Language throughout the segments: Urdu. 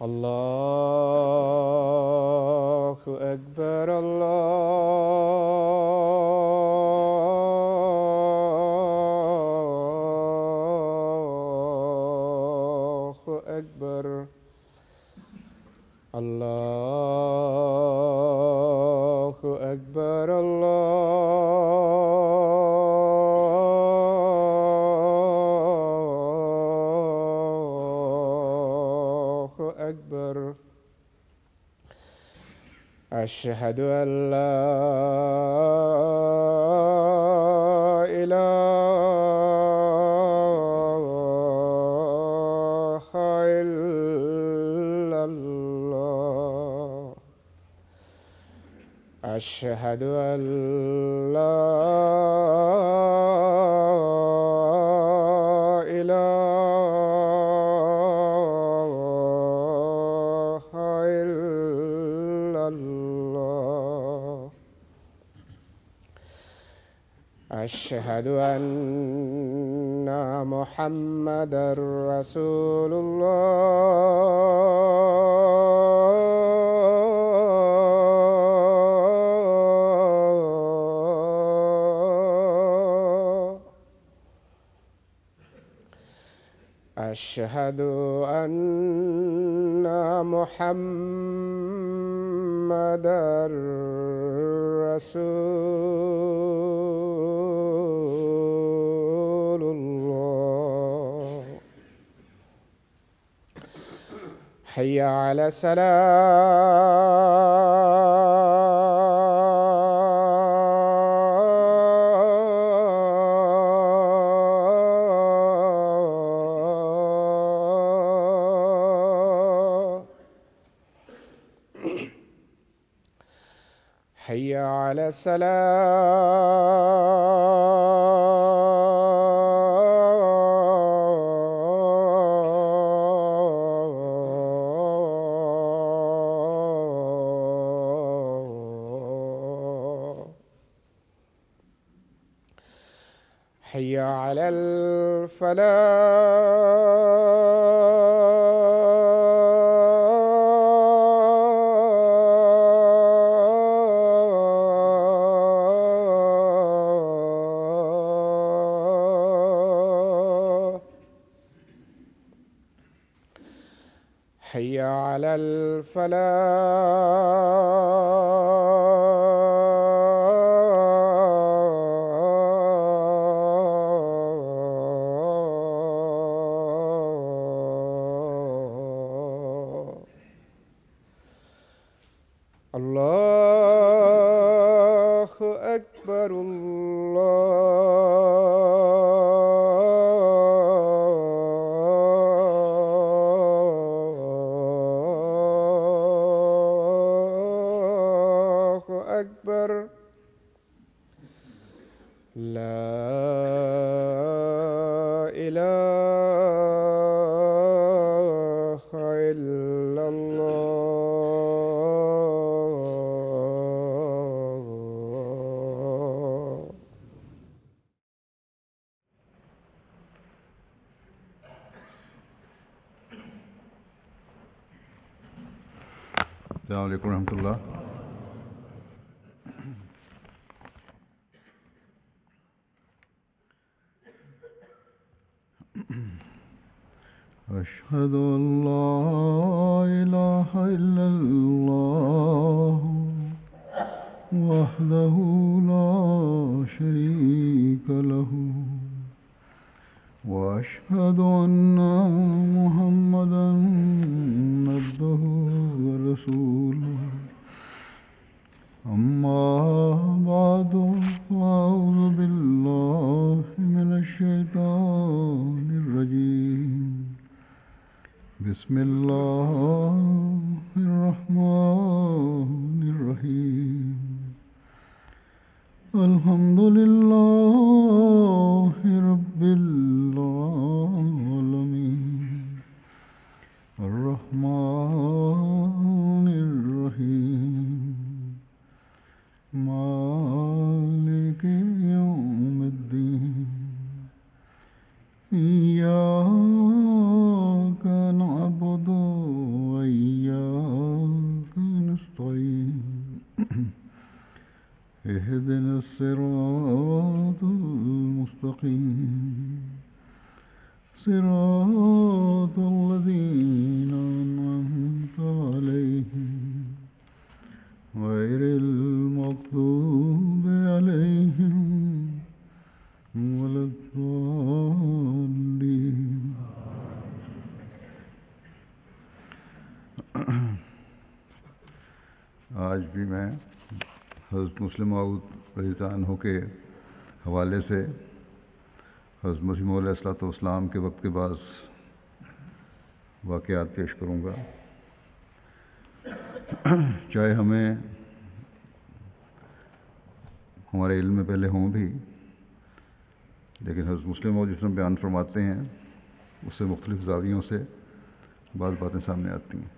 الله أكبر الله أكبر الله أكبر الله أكبر. أشهد أن لا إله إلا الله. أشهد أن لا إله إلا الله. أشهد أن محمدًا رسول الله. أشهد أن محمدًا رسول الله. حي على الصلاة. حي على الصلاة. حي على الفلاح. حي على الفلاح. الله أكبر الله أكبر. لا إله إلا الله. السلام عليكم ورحمة الله. أشهد أن لا إله إلا الله وحده لا شريك له وأشهد أن محمدًا عبده ورسوله. أما بعد فأعوذ بالله من الشيطان الرجيم. بسم الله الرحمن الرحيم. الحمد لله رب العالمين. الرحمن الرحيم. مالك يوم الدين. إياك نعبد وإياك نستعين اهدنا الصراط المستقيم صراط الذين أنعمت عليهم غير المغضوب عليهم ولا الضالين. آج بھی میں حضرت مسلم موعود رضی اللہ عنہ کے حوالے سے حضرت مسیح موعود علیہ الصلوۃ والسلام کے وقت کے بعض واقعات پیش کروں گا. چاہے ہمارے علم میں پہلے ہوں بھی، لیکن حضرت مسلم موعود جس طرح بیان فرماتے ہیں اس سے مختلف زاویوں سے بعض باتیں سامنے آتی ہیں،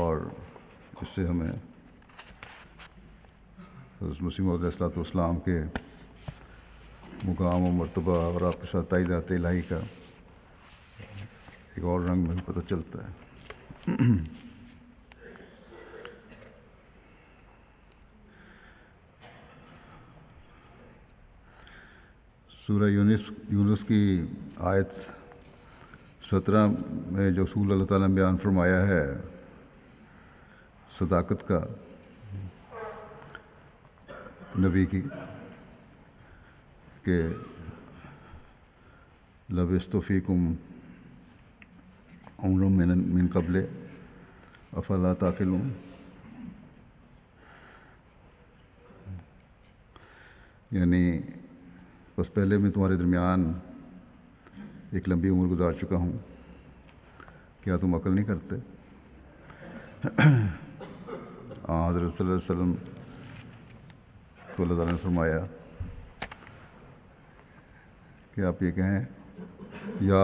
اور اس سے ہمیں حضرت مسیح موعود علیہ الصلوۃ والسلام کے مقام و مرتبہ اور آپ کے ساتھ تائیدات الہی کا ایک اور رنگ میں بھی پتہ چلتا ہے. سورہ یونس کی آیت 17 میں جو اصول اللہ تعالیٰ نے بیان فرمایا ہے صداقت کا نبی کی، کہ لبثت فیکم عمرا من قبل افلا تعقلون، یعنی بس پہلے میں تمہارے درمیان ایک لمبی عمر گزار چکا ہوں، کیا تم عقل نہیں کرتے؟ حضرت صلی اللہ علیہ وسلم تو اللہ تعالیٰ نے فرمایا کہ آپ یہ کہیں یا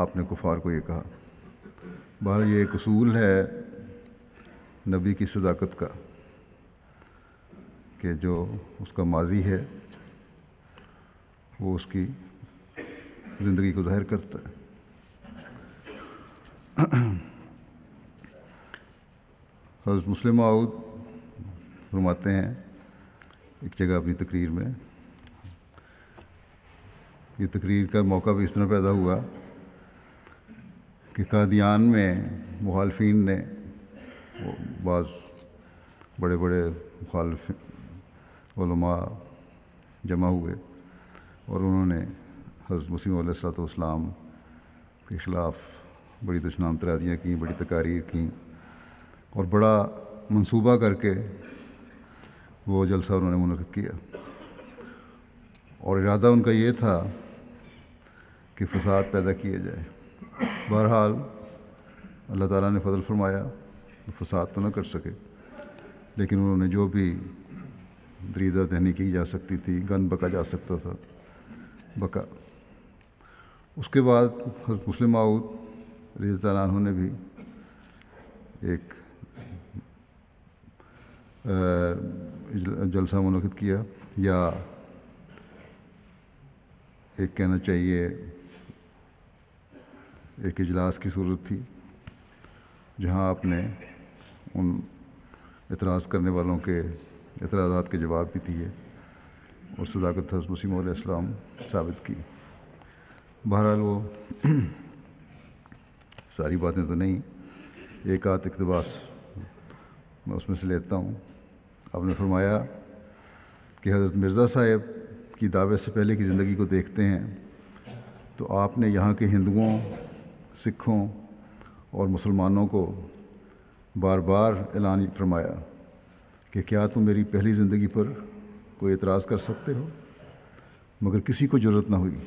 آپ نے کفار کو یہ کہا. بہرحال یہ ایک اصول ہے نبی کی صداقت کا کہ جو اس کا ماضی ہے وہ اس کی زندگی کو ظاہر کرتا ہے. حضرت مسلم موعود فرماتے ہیں ایک جگہ اپنی تقریر میں، یہ تقریر کا موقع بھی اس طرح پیدا ہوا کہ قادیان میں مخالفین نے بعض بڑے بڑے مخالف علماء جمع ہوئے اور انہوں نے حضرت مسیح علیہ الصلوۃ والسلام کے خلاف بڑی دشنام ترادیاں کیں، بڑی تقاریر کیں، اور بڑا منصوبہ کر کے وہ جلسہ انہوں نے منعقد کیا، اور ارادہ ان کا یہ تھا کہ فساد پیدا کیا جائے. بہرحال اللہ تعالیٰ نے فضل فرمایا، فساد تو نہ کر سکے، لیکن انہوں نے جو بھی دریدہ دہنی کی جا سکتی تھی، گند بکا جا سکتا تھا بکا. اس کے بعد حضرت مسلم موعود رضی اللہ عنہ نے بھی ایک جلسہ منعقد کیا، یا ایک کہنا چاہیے ایک اجلاس کی صورت تھی، جہاں آپ نے ان اعتراض کرنے والوں کے اعتراضات کے جواب بھی دیے اور صداقت حضرت مسیح علیہ السلام ثابت کی. بہرحال وہ ساری باتیں تو نہیں، ایک آدھ اقتباس میں اس میں سے لیتا ہوں. آپ نے فرمایا کہ حضرت مرزا صاحب کی دعوت سے پہلے کی زندگی کو دیکھتے ہیں تو آپ نے یہاں کے ہندوؤں، سکھوں اور مسلمانوں کو بار بار اعلان فرمایا کہ کیا تم میری پہلی زندگی پر کوئی اعتراض کر سکتے ہو، مگر کسی کو جرأت نہ ہوئی،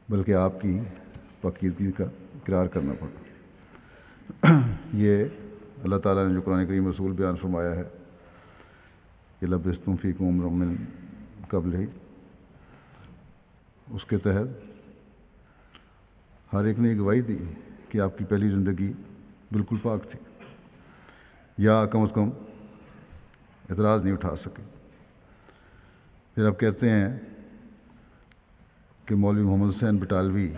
بلکہ آپ کی پاکیزگی کا اقرار کرنا پڑا. یہ اللہ تعالیٰ نے جو قرآن کریم رسول بیان فرمایا ہے کہ لبثتم فیکم عمرا من قبل ہی، اس کے تحت ہر ایک نے گواہی دی کہ آپ کی پہلی زندگی بالکل پاک تھی، یا کم از کم اعتراض نہیں اٹھا سکے. پھر آپ کہتے ہیں کہ مولوی محمد حسین بٹالوی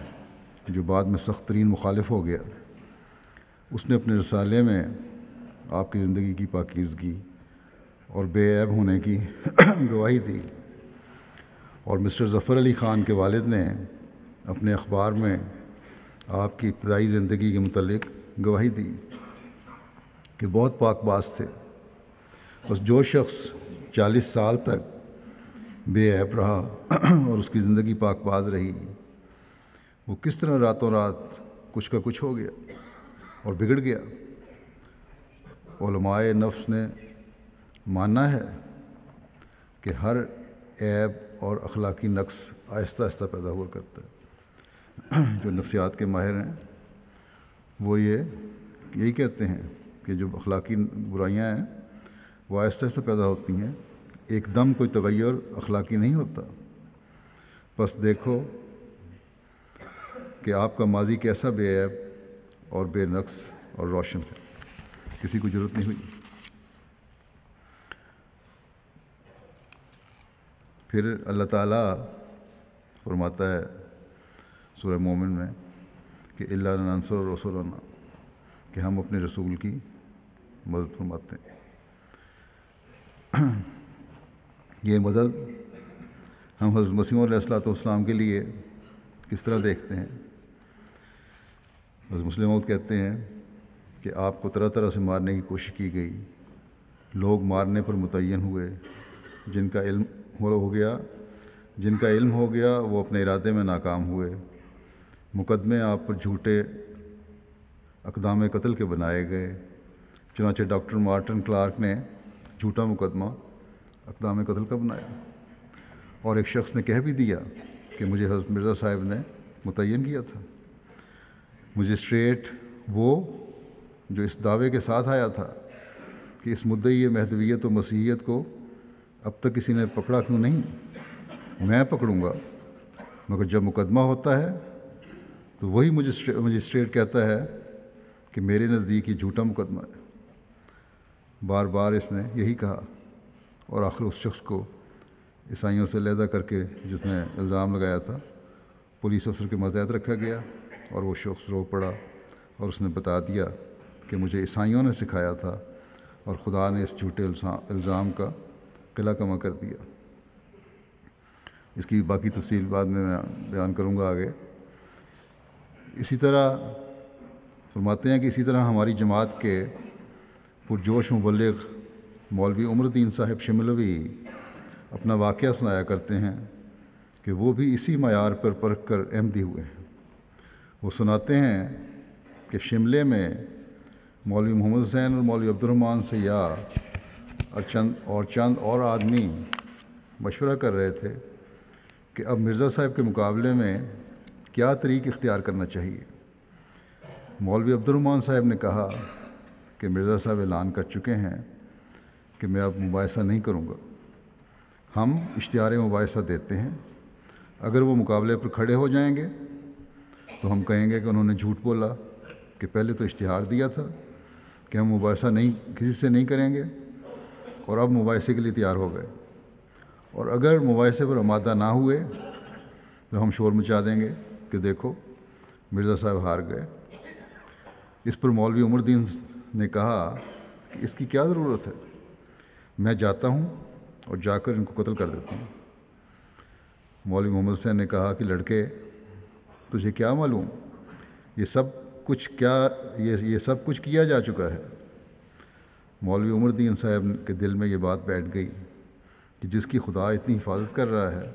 جو بعد میں سخت ترین مخالف ہو گیا، اس نے اپنے رسالے میں آپ کی زندگی کی پاکیزگی اور بے عیب ہونے کی گواہی دی، اور مسٹر ظفر علی خان کے والد نے اپنے اخبار میں آپ کی ابتدائی زندگی کے متعلق گواہی دی کہ بہت پاک باز تھے۔ بس جو شخص 40 سال تک بے عیب رہا اور اس کی زندگی پاک باز رہی، وہ کس طرح راتوں رات کچھ کا کچھ ہو گیا اور بگڑ گیا۔ علماء نفس نے ماننا ہے کہ ہر عیب اور اخلاقی نقص آہستہ آہستہ پیدا ہوا کرتا ہے۔ جو نفسیات کے ماہر ہیں وہ یہی کہتے ہیں کہ جو اخلاقی برائیاں ہیں وہ آہستہ آہستہ پیدا ہوتی ہیں، ایک دم کوئی تغیر اخلاقی نہیں ہوتا۔ بس دیکھو کہ آپ کا ماضی کیسا بے عیب اور بے نقص اور روشن ہے، کسی کو ضرورت نہیں ہوئی۔ پھر اللہ تعالیٰ فرماتا ہے سورہ مومن میں کہ الا ننصر رسولنا، کہ ہم اپنے رسول کی مدد فرماتے ہیں۔ یہ مدد ہم حضرت مسیح علیہ الصلوۃ والسلام کے لیے کس طرح دیکھتے ہیں؟ حضرت مسلم موعود کہتے ہیں کہ آپ کو طرح طرح سے مارنے کی کوشش کی گئی، لوگ مارنے پر متعین ہوئے، جن کا علم ہو گیا وہ اپنے ارادے میں ناکام ہوئے، مقدمے آپ پر جھوٹے اقدام قتل کے بنائے گئے۔ چنانچہ ڈاکٹر مارٹن کلارک نے جھوٹا مقدمہ اقدام قتل کا بنایا، اور ایک شخص نے کہہ بھی دیا کہ مجھے حضرت مرزا صاحب نے متعین کیا تھا۔ مجسٹریٹ وہ جو اس دعوے کے ساتھ آیا تھا کہ اس مدعی مہدویت و مسیحیت کو اب تک کسی نے پکڑا کیوں نہیں، میں پکڑوں گا، مگر جب مقدمہ ہوتا ہے تو وہی مجسٹریٹ کہتا ہے کہ میرے نزدیک یہ جھوٹا مقدمہ ہے۔ بار بار اس نے یہی کہا، اور آخر اس شخص کو عیسائیوں سے علیحدہ کر کے جس نے الزام لگایا تھا پولیس افسر کے ماتحت رکھا گیا، اور وہ شخص رو پڑا اور اس نے بتا دیا کہ مجھے عیسائیوں نے سکھایا تھا اور خدا نے اس جھوٹے الزام کا قلعہ کما کر دیا۔ اس کی باقی تفصیل بعد میں بیان کروں گا آگے۔ اسی طرح فرماتے ہیں کہ اسی طرح ہماری جماعت کے پرجوش مبلغ مولوی عمر الدین صاحب شملوی اپنا واقعہ سنایا کرتے ہیں کہ وہ بھی اسی معیار پر پرکھ کر احمدی ہوئے ہیں۔ وہ سناتے ہیں کہ شملے میں مولوی محمد حسین اور مولوی عبد الرحمن سیاح اور چند اور آدمی مشورہ کر رہے تھے کہ اب مرزا صاحب کے مقابلے میں کیا طریق اختیار کرنا چاہیے۔ مولوی عبد الرحمن صاحب نے کہا کہ مرزا صاحب اعلان کر چکے ہیں کہ میں اب مباحثہ نہیں کروں گا، ہم اشتہار مباحثہ دیتے ہیں، اگر وہ مقابلے پر کھڑے ہو جائیں گے تو ہم کہیں گے کہ انہوں نے جھوٹ بولا کہ پہلے تو اشتہار دیا تھا کہ ہم مباحثہ کسی سے نہیں کریں گے، اور اب مباحثے کے لیے تیار ہو گئے، اور اگر مباحثے پر آمادہ نہ ہوئے تو ہم شور مچا دیں گے کہ دیکھو مرزا صاحب ہار گئے۔ اس پر مولوی عمر الدین نے کہا کہ اس کی کیا ضرورت ہے، میں جاتا ہوں اور جا کر ان کو قتل کر دیتا ہوں۔ مولوی محمد حسین نے کہا کہ لڑکے تجھے کیا معلوم، یہ سب کچھ کیا جا چکا ہے۔ مولوی عمر الدین صاحب کے دل میں یہ بات بیٹھ گئی کہ جس کی خدا اتنی حفاظت کر رہا ہے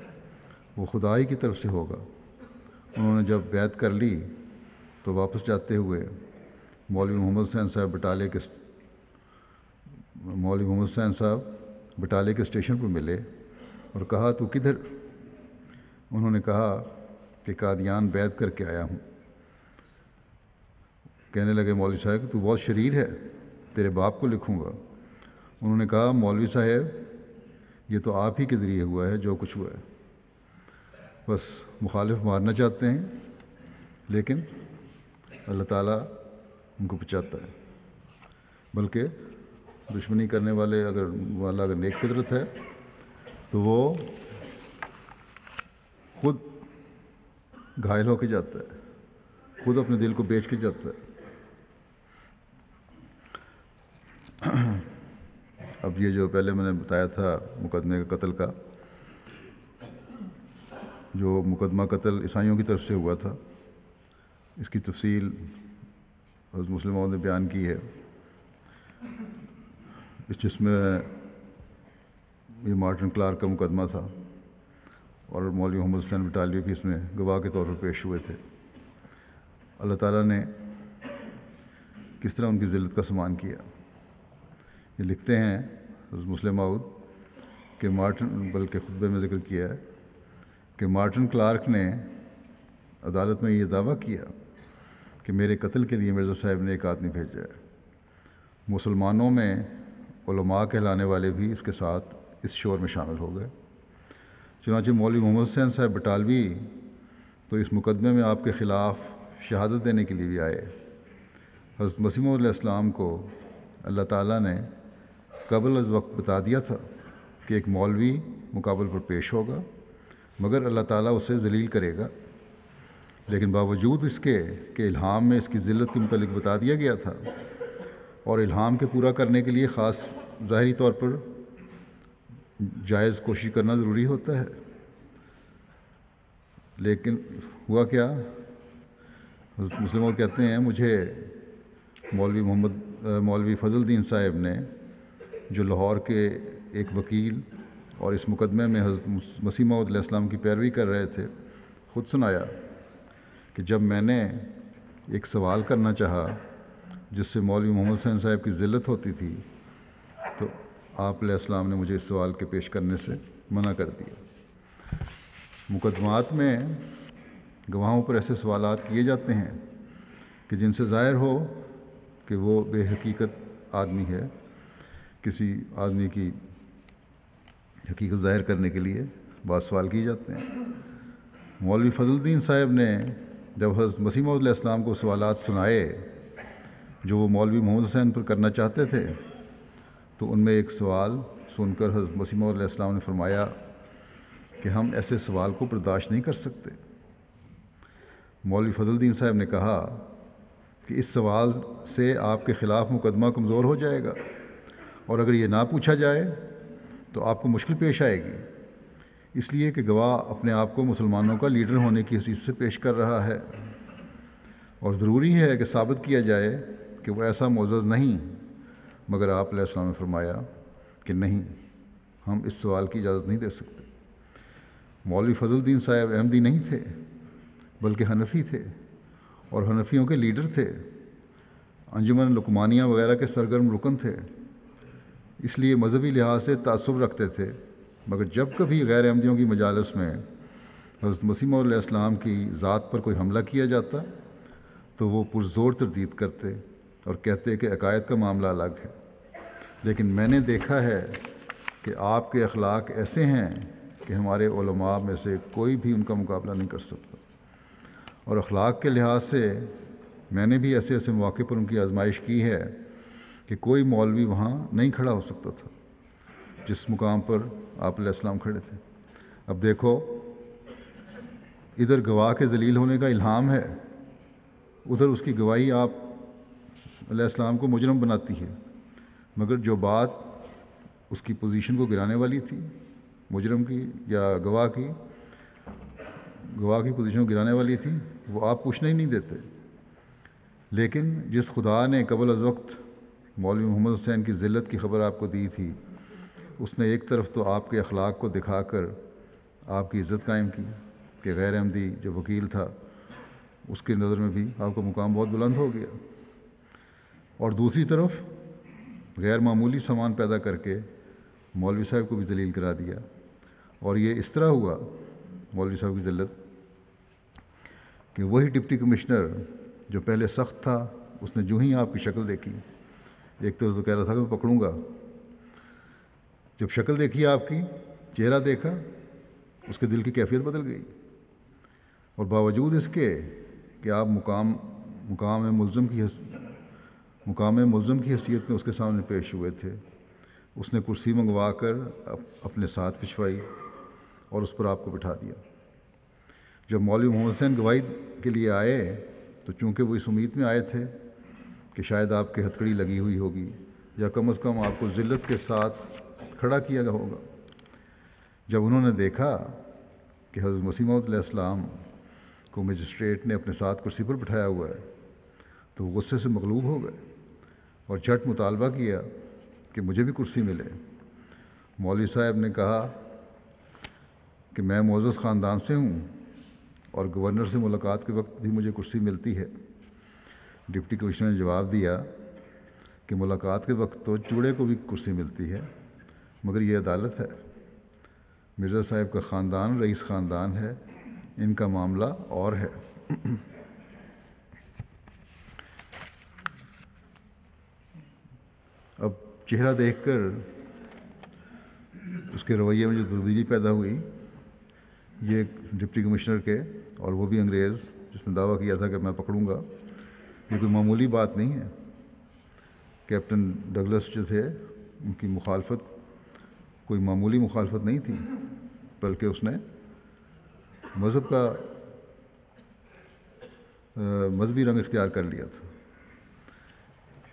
وہ خدا ہی کی طرف سے ہوگا۔ انہوں نے جب بیعت کر لی تو واپس جاتے ہوئے مولوی محمد حسین صاحب بٹالے کے اسٹیشن پر ملے اور کہا تو کدھر؟ انہوں نے کہا کہ قادیان بیعت کر کے آیا ہوں۔ کہنے لگے مولوی صاحب کہ تو بہت شریر ہے، تیرے باپ کو لکھوں گا۔ انہوں نے کہا مولوی صاحب یہ تو آپ ہی کے ذریعے ہوا ہے جو کچھ ہوا ہے، بس مخالف مارنا چاہتے ہیں لیکن اللہ تعالیٰ ان کو بچاتا ہے، بلکہ دشمنی کرنے والا اگر نیک فطرت ہے تو وہ خود گھائل ہو کے جاتا ہے، خود اپنے دل کو بیچ کے جاتا ہے۔ اب یہ جو پہلے میں نے بتایا تھا مقدمے کا قتل کا، جو مقدمہ قتل عیسائیوں کی طرف سے ہوا تھا، اس کی تفصیل حضرت مسلم موعود نے بیان کی ہے، جس میں یہ مارٹن کلارک کا مقدمہ تھا، اور مولوی محمد حسین بٹالوی بھی اس میں گواہ کے طور پر پیش ہوئے تھے۔ اللہ تعالیٰ نے کس طرح ان کی ذلت کا سامان کیا۔ یہ لکھتے ہیں حضرت مسلم موعود کہ بلکہ خطبے میں ذکر کیا ہے کہ مارٹن کلارک نے عدالت میں یہ دعویٰ کیا کہ میرے قتل کے لیے مرزا صاحب نے ایک آدمی بھیجا ہے۔ مسلمانوں میں علماء کہلانے والے بھی اس کے ساتھ اس شور میں شامل ہو گئے۔ چنانچہ مولوی محمد حسین صاحب بٹالوی تو اس مقدمے میں آپ کے خلاف شہادت دینے کے لیے بھی آئے۔ حضرت مسیح موعود علیہ السلام کو اللہ تعالیٰ نے قبل از وقت بتا دیا تھا کہ ایک مولوی مقابل پر پیش ہوگا، مگر اللہ تعالیٰ اسے ذلیل کرے گا، لیکن باوجود اس کے کہ الہام میں اس کی ذلت کے متعلق بتا دیا گیا تھا، اور الہام کے پورا کرنے کے لیے خاص ظاہری طور پر جائز کوشش کرنا ضروری ہوتا ہے، لیکن ہوا کیا؟ حضرت مسلم موعود کہتے ہیں مجھے مولوی فضل الدین صاحب نے، جو لاہور کے ایک وکیل اور اس مقدمے میں حضرت مسیح موعود علیہ السلام کی پیروی کر رہے تھے، خود سنایا کہ جب میں نے ایک سوال کرنا چاہا جس سے مولوی محمد حسین صاحب کی ذلت ہوتی تھی، تو آپ علیہ السلام نے مجھے اس سوال کے پیش کرنے سے منع کر دیا۔ مقدمات میں گواہوں پر ایسے سوالات کیے جاتے ہیں کہ جن سے ظاہر ہو کہ وہ بے حقیقت آدمی ہے، کسی آدمی کی حقیقت ظاہر کرنے کے لیے بعض سوال کیے جاتے ہیں۔ مولوی فضل الدین صاحب نے جب حضرت مسیح موعود علیہ السلام کو سوالات سنائے جو وہ مولوی محمد حسین پر کرنا چاہتے تھے، تو ان میں ایک سوال سن کر حضرت مسیح موعود علیہ السلام نے فرمایا کہ ہم ایسے سوال کو برداشت نہیں کر سکتے۔ مولوی فضل الدین صاحب نے کہا کہ اس سوال سے آپ کے خلاف مقدمہ کمزور ہو جائے گا، اور اگر یہ نہ پوچھا جائے تو آپ کو مشکل پیش آئے گی، اس لیے کہ گواہ اپنے آپ کو مسلمانوں کا لیڈر ہونے کی حیثیت سے پیش کر رہا ہے، اور ضروری ہے کہ ثابت کیا جائے کہ وہ ایسا معزز نہیں۔ مگر آپ علیہ السلام نے فرمایا کہ نہیں، ہم اس سوال کی اجازت نہیں دے سکتے۔ مولوی فضل الدین صاحب احمدی نہیں تھے بلکہ حنفی تھے، اور حنفیوں کے لیڈر تھے، انجمن لقمانیہ وغیرہ کے سرگرم رکن تھے، اس لیے مذہبی لحاظ سے تعصب رکھتے تھے۔ مگر جب کبھی غیر احمدیوں کی مجالس میں حضرت مسیح موعود علیہ السلام کی ذات پر کوئی حملہ کیا جاتا تو وہ پرزور تردید کرتے اور کہتے کہ عقائد کا معاملہ الگ ہے، لیکن میں نے دیکھا ہے کہ آپ کے اخلاق ایسے ہیں کہ ہمارے علماء میں سے کوئی بھی ان کا مقابلہ نہیں کر سکتا، اور اخلاق کے لحاظ سے میں نے بھی ایسے ایسے مواقع پر ان کی آزمائش کی ہے کہ کوئی مولوی وہاں نہیں کھڑا ہو سکتا تھا جس مقام پر آپ علیہ السلام کھڑے تھے۔ اب دیکھو، ادھر گواہ کے ذلیل ہونے کا الہام ہے، ادھر اس کی گواہی آپ علیہ السلام کو مجرم بناتی ہے، مگر جو بات اس کی پوزیشن کو گرانے والی تھی، مجرم کی یا گواہ کی پوزیشن کو گرانے والی تھی، وہ آپ پوچھنے ہی نہیں دیتے۔ لیکن جس خدا نے قبل از وقت مولوی محمد حسین کی ذلت کی خبر آپ کو دی تھی، اس نے ایک طرف تو آپ کے اخلاق کو دکھا کر آپ کی عزت قائم کی کہ غیر احمدی جو وکیل تھا اس کی نظر میں بھی آپ کا مقام بہت بلند ہو گیا، اور دوسری طرف غیر معمولی سامان پیدا کر کے مولوی صاحب کو بھی ذلیل کرا دیا۔ اور یہ اس طرح ہوا مولوی صاحب کی ذلت کہ وہی ڈپٹی کمشنر جو پہلے سخت تھا، اس نے جو ہی آپ کی شکل دیکھی، ایک طرف تو کہہ رہا تھا کہ میں پکڑوں گا، جب شکل دیکھی آپ کی، چہرہ دیکھا، اس کے دل کی کیفیت بدل گئی، اور باوجود اس کے کہ آپ مقام ملزم کی حیثیت میں اس کے سامنے پیش ہوئے تھے، اس نے کرسی منگوا کر اپنے ساتھ بچھوائی اور اس پر آپ کو بٹھا دیا۔ جب مولوی محمد حسین گواہی کے لیے آئے تو چونکہ وہ اس امید میں آئے تھے کہ شاید آپ کی ہتھکڑی لگی ہوئی ہوگی یا کم از کم آپ کو ذلت کے ساتھ کھڑا کیا گیا ہوگا، جب انہوں نے دیکھا کہ حضرت مسیح موعود علیہ السلام کو مجسٹریٹ نے اپنے ساتھ کرسی پر بٹھایا ہوا ہے تو وہ غصے سے مغلوب ہو گئے اور جھٹ مطالبہ کیا کہ مجھے بھی کرسی ملے۔ مولوی صاحب نے کہا کہ میں معزز خاندان سے ہوں اور گورنر سے ملاقات کے وقت بھی مجھے کرسی ملتی ہے۔ ڈپٹی کمشنر نے جواب دیا کہ ملاقات کے وقت تو چوڑے کو بھی کرسی ملتی ہے، مگر یہ عدالت ہے۔ مرزا صاحب کا خاندان رئیس خاندان ہے، ان کا معاملہ اور ہے۔ اب چہرہ دیکھ کر اس کے رویے میں جو تبدیلی پیدا ہوئی، یہ ڈپٹی کمشنر کے، اور وہ بھی انگریز جس نے دعویٰ کیا تھا کہ میں پکڑوں گا، یہ کوئی معمولی بات نہیں ہے۔ کیپٹن ڈگلس جو تھے ان کی مخالفت کوئی معمولی مخالفت نہیں تھی، بلکہ اس نے مذہب کا مذہبی رنگ اختیار کر لیا تھا۔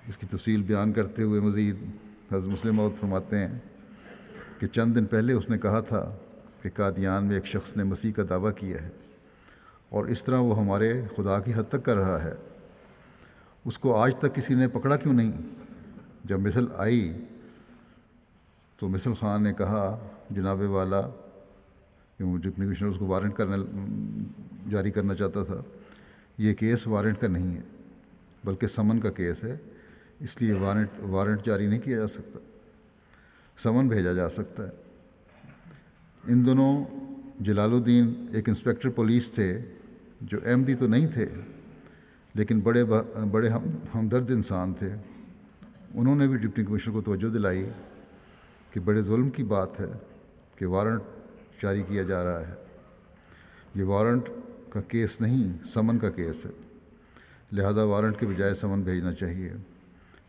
اس کی تفصیل بیان کرتے ہوئے مزید حضرت مسلم موعود فرماتے ہیں کہ چند دن پہلے اس نے کہا تھا کہ قادیان میں ایک شخص نے مسیح کا دعویٰ کیا ہے اور اس طرح وہ ہمارے خدا کی حد تک کر رہا ہے، اس کو آج تک کسی نے پکڑا کیوں نہیں؟ جب مثل آئی تو مثل خان نے کہا جناب والا، کہ ڈپٹی کمشنر اس کو وارنٹ جاری کرنا چاہتا تھا، یہ کیس وارنٹ کا نہیں ہے بلکہ سمن کا کیس ہے، اس لیے وارنٹ جاری نہیں کیا جا سکتا، سمن بھیجا جا سکتا ہے۔ ان دنوں جلال الدین ایک انسپکٹر پولیس تھے جو احمدی تو نہیں تھے لیکن بڑے ہمدرد انسان تھے۔ انہوں نے بھی ڈپٹی کمشنر کو توجہ دلائی کہ بڑے ظلم کی بات ہے کہ وارنٹ جاری کیا جا رہا ہے، یہ وارنٹ کا کیس نہیں، سمن کا کیس ہے، لہذا وارنٹ کے بجائے سمن بھیجنا چاہیے۔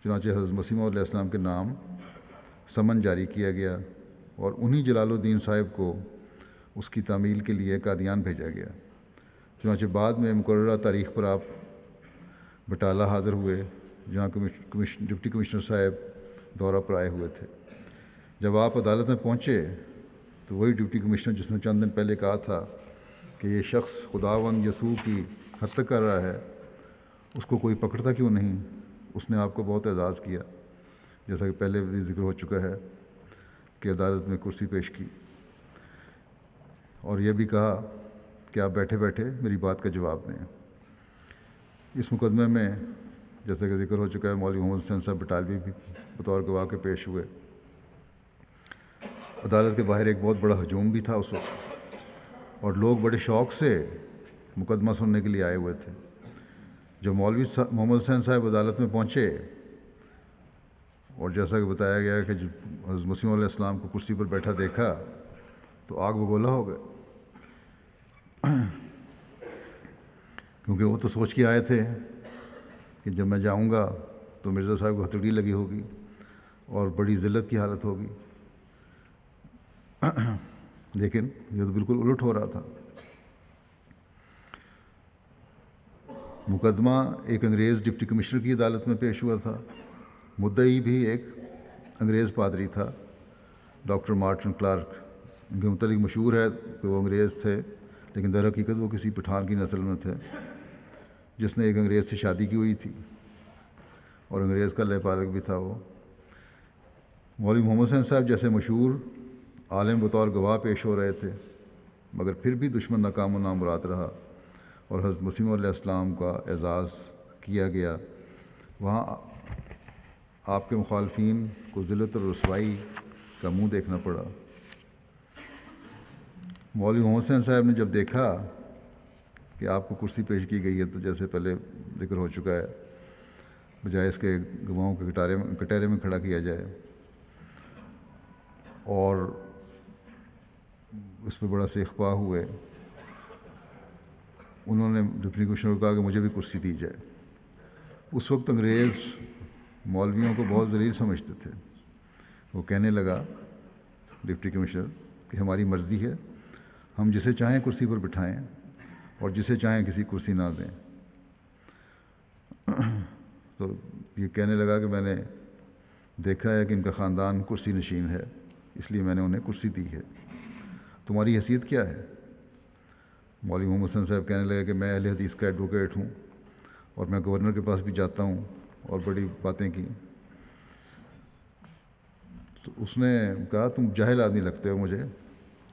چنانچہ حضرت مسیح موعود علیہ السلام کے نام سمن جاری کیا گیا اور انہی جلال الدین صاحب کو اس کی تعمیل کے لیے قادیان بھیجا گیا۔ چنانچہ بعد میں مقررہ تاریخ پر آپ بٹالہ حاضر ہوئے جہاں ڈپٹی کمشنر صاحب دورہ پر آئے ہوئے تھے۔ جب آپ عدالت میں پہنچے تو وہی ڈپٹی کمشنر جس نے چند دن پہلے کہا تھا کہ یہ شخص خداوند یسوع کی حد تک کر رہا ہے، اس کو کوئی پکڑتا کیوں نہیں؟ اس نے آپ کو بہت اعزاز کیا، جیسا کہ پہلے بھی ذکر ہو چکا ہے کہ عدالت میں کرسی پیش کی اور یہ بھی کہا کہ آپ بیٹھے بیٹھے میری بات کا جواب دیں۔ اس مقدمے میں جیسا کہ ذکر ہو چکا ہے مولوی محمد حسین صاحب بٹالوی بھی بطور گواہ کے پیش ہوئے۔ عدالت کے باہر ایک بہت بڑا ہجوم بھی تھا اس وقت اور لوگ بڑے شوق سے مقدمہ سننے کے لیے آئے ہوئے تھے۔ جب مولوی محمد حسین صاحب عدالت میں پہنچے اور جیسا کہ بتایا گیا کہ جب حضرت مسیح علیہ السلام کو کرسی پر بیٹھا دیکھا تو آگ بگولا ہو گئے، کیونکہ وہ تو سوچ کے آئے تھے کہ جب میں جاؤں گا تو مرزا صاحب کو ہتھکڑی لگی ہوگی اور بڑی ذلت کی حالت ہوگی، لیکن یہ تو بالکل الٹ ہو رہا تھا۔ مقدمہ ایک انگریز ڈپٹی کمشنر کی عدالت میں پیش ہوا تھا، مدعی بھی ایک انگریز پادری تھا، ڈاکٹر مارٹن کلارک۔ ان کے متعلق مشہور ہے کہ وہ انگریز تھے لیکن در حقیقت وہ کسی پٹھان کی نسل میں تھے جس نے ایک انگریز سے شادی کی ہوئی تھی اور انگریز کا لے پالک بھی تھا وہ۔ مولوی محمد حسین صاحب جیسے مشہور عالم بطور گواہ پیش ہو رہے تھے، مگر پھر بھی دشمن ناکام و نامراد رہا اور حضرت مسیح علیہ السلام کا اعزاز کیا گیا۔ وہاں آپ کے مخالفین کو ذلت اور رسوائی کا منہ دیکھنا پڑا۔ مولوی محمد حسین صاحب نے جب دیکھا کہ آپ کو کرسی پیش کی گئی ہے تو جیسے پہلے ذکر ہو چکا ہے، بجائے اس کے گواہوں کے کٹہرے میں کھڑا کیا جائے اور اس پہ بڑا سے اخفا ہوئے، انہوں نے ڈپٹی کمشنر کو کہا کہ مجھے بھی کرسی دی جائے۔ اس وقت انگریز مولویوں کو بہت ذلیل سمجھتے تھے۔ وہ کہنے لگا ڈپٹی کمشنر کہ ہماری مرضی ہے، ہم جسے چاہیں کرسی پر بٹھائیں، اور جسے چاہیں کسی کرسی نہ دیں۔ تو یہ کہنے لگا کہ میں نے دیکھا ہے کہ ان کا خاندان کرسی نشین ہے، اس لیے میں نے انہیں کرسی دی ہے، تمہاری حیثیت کیا ہے؟ مولوی محمد حسن صاحب کہنے لگے کہ میں اہل حدیث کا ایڈوکیٹ ہوں اور میں گورنر کے پاس بھی جاتا ہوں، اور بڑی باتیں کی۔ تو اس نے کہا تم جاہل آدمی لگتے ہو مجھے،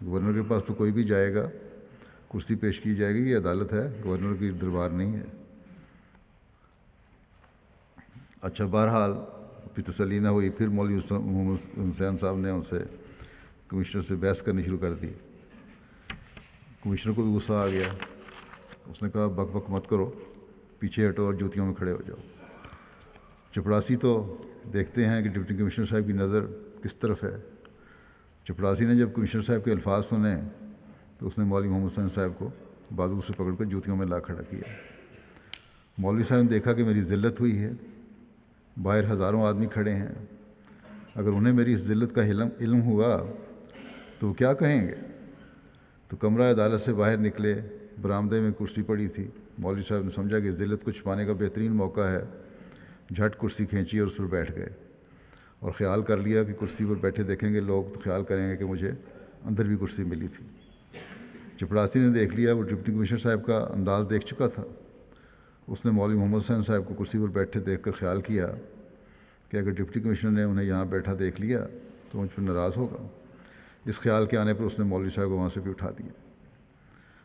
گورنر کے پاس تو کوئی بھی جائے گا، کرسی پیش کی جائے گی، یہ عدالت ہے، گورنر کی دربار نہیں ہے۔ اچھا، بہرحال پھر تسلی نہ ہوئی، پھر مولوی محمد حسین صاحب نے ان سے کمشنر سے بحث کرنی شروع کر دی۔ کمشنر کو بھی غصہ آ گیا، اس نے کہا بک بک مت کرو، پیچھے ہٹو اور جوتیوں میں کھڑے ہو جاؤ۔ چپڑاسی تو دیکھتے ہیں کہ ڈپٹی کمشنر صاحب کی نظر کس طرف ہے۔ چپڑاسی نے جب کمشنر صاحب کے الفاظ سنے تو اس نے مولوی محمد حسین صاحب کو بازو سے پکڑ کر جوتیوں میں لا کھڑا کیا۔ مولوی صاحب نے دیکھا کہ میری ذلت ہوئی ہے، باہر ہزاروں آدمی کھڑے ہیں، اگر انہیں میری اس ذلت کا علم ہوا تو وہ کیا کہیں گے؟ تو کمرہ عدالت سے باہر نکلے، برآمدے میں کرسی پڑی تھی۔ مولوی صاحب نے سمجھا کہ اس ذلت کو چھپانے کا بہترین موقع ہے، جھٹ کرسی کھینچی اور اس پر بیٹھ گئے، اور خیال کر لیا کہ کرسی پر بیٹھے دیکھیں گے لوگ تو خیال کریں گے کہ مجھے اندر بھی کرسی ملی تھی۔ چپڑاسی نے دیکھ لیا، وہ ڈپٹی کمشنر صاحب کا انداز دیکھ چکا تھا۔ اس نے مولوی محمد حسین صاحب کو کرسی پر بیٹھے دیکھ کر خیال کیا کہ اگر ڈپٹی کمشنر نے انہیں یہاں بیٹھا دیکھ لیا تو مجھ پر ناراض ہوگا۔ اس خیال کے آنے پر اس نے مولوی صاحب کو وہاں سے بھی اٹھا دیا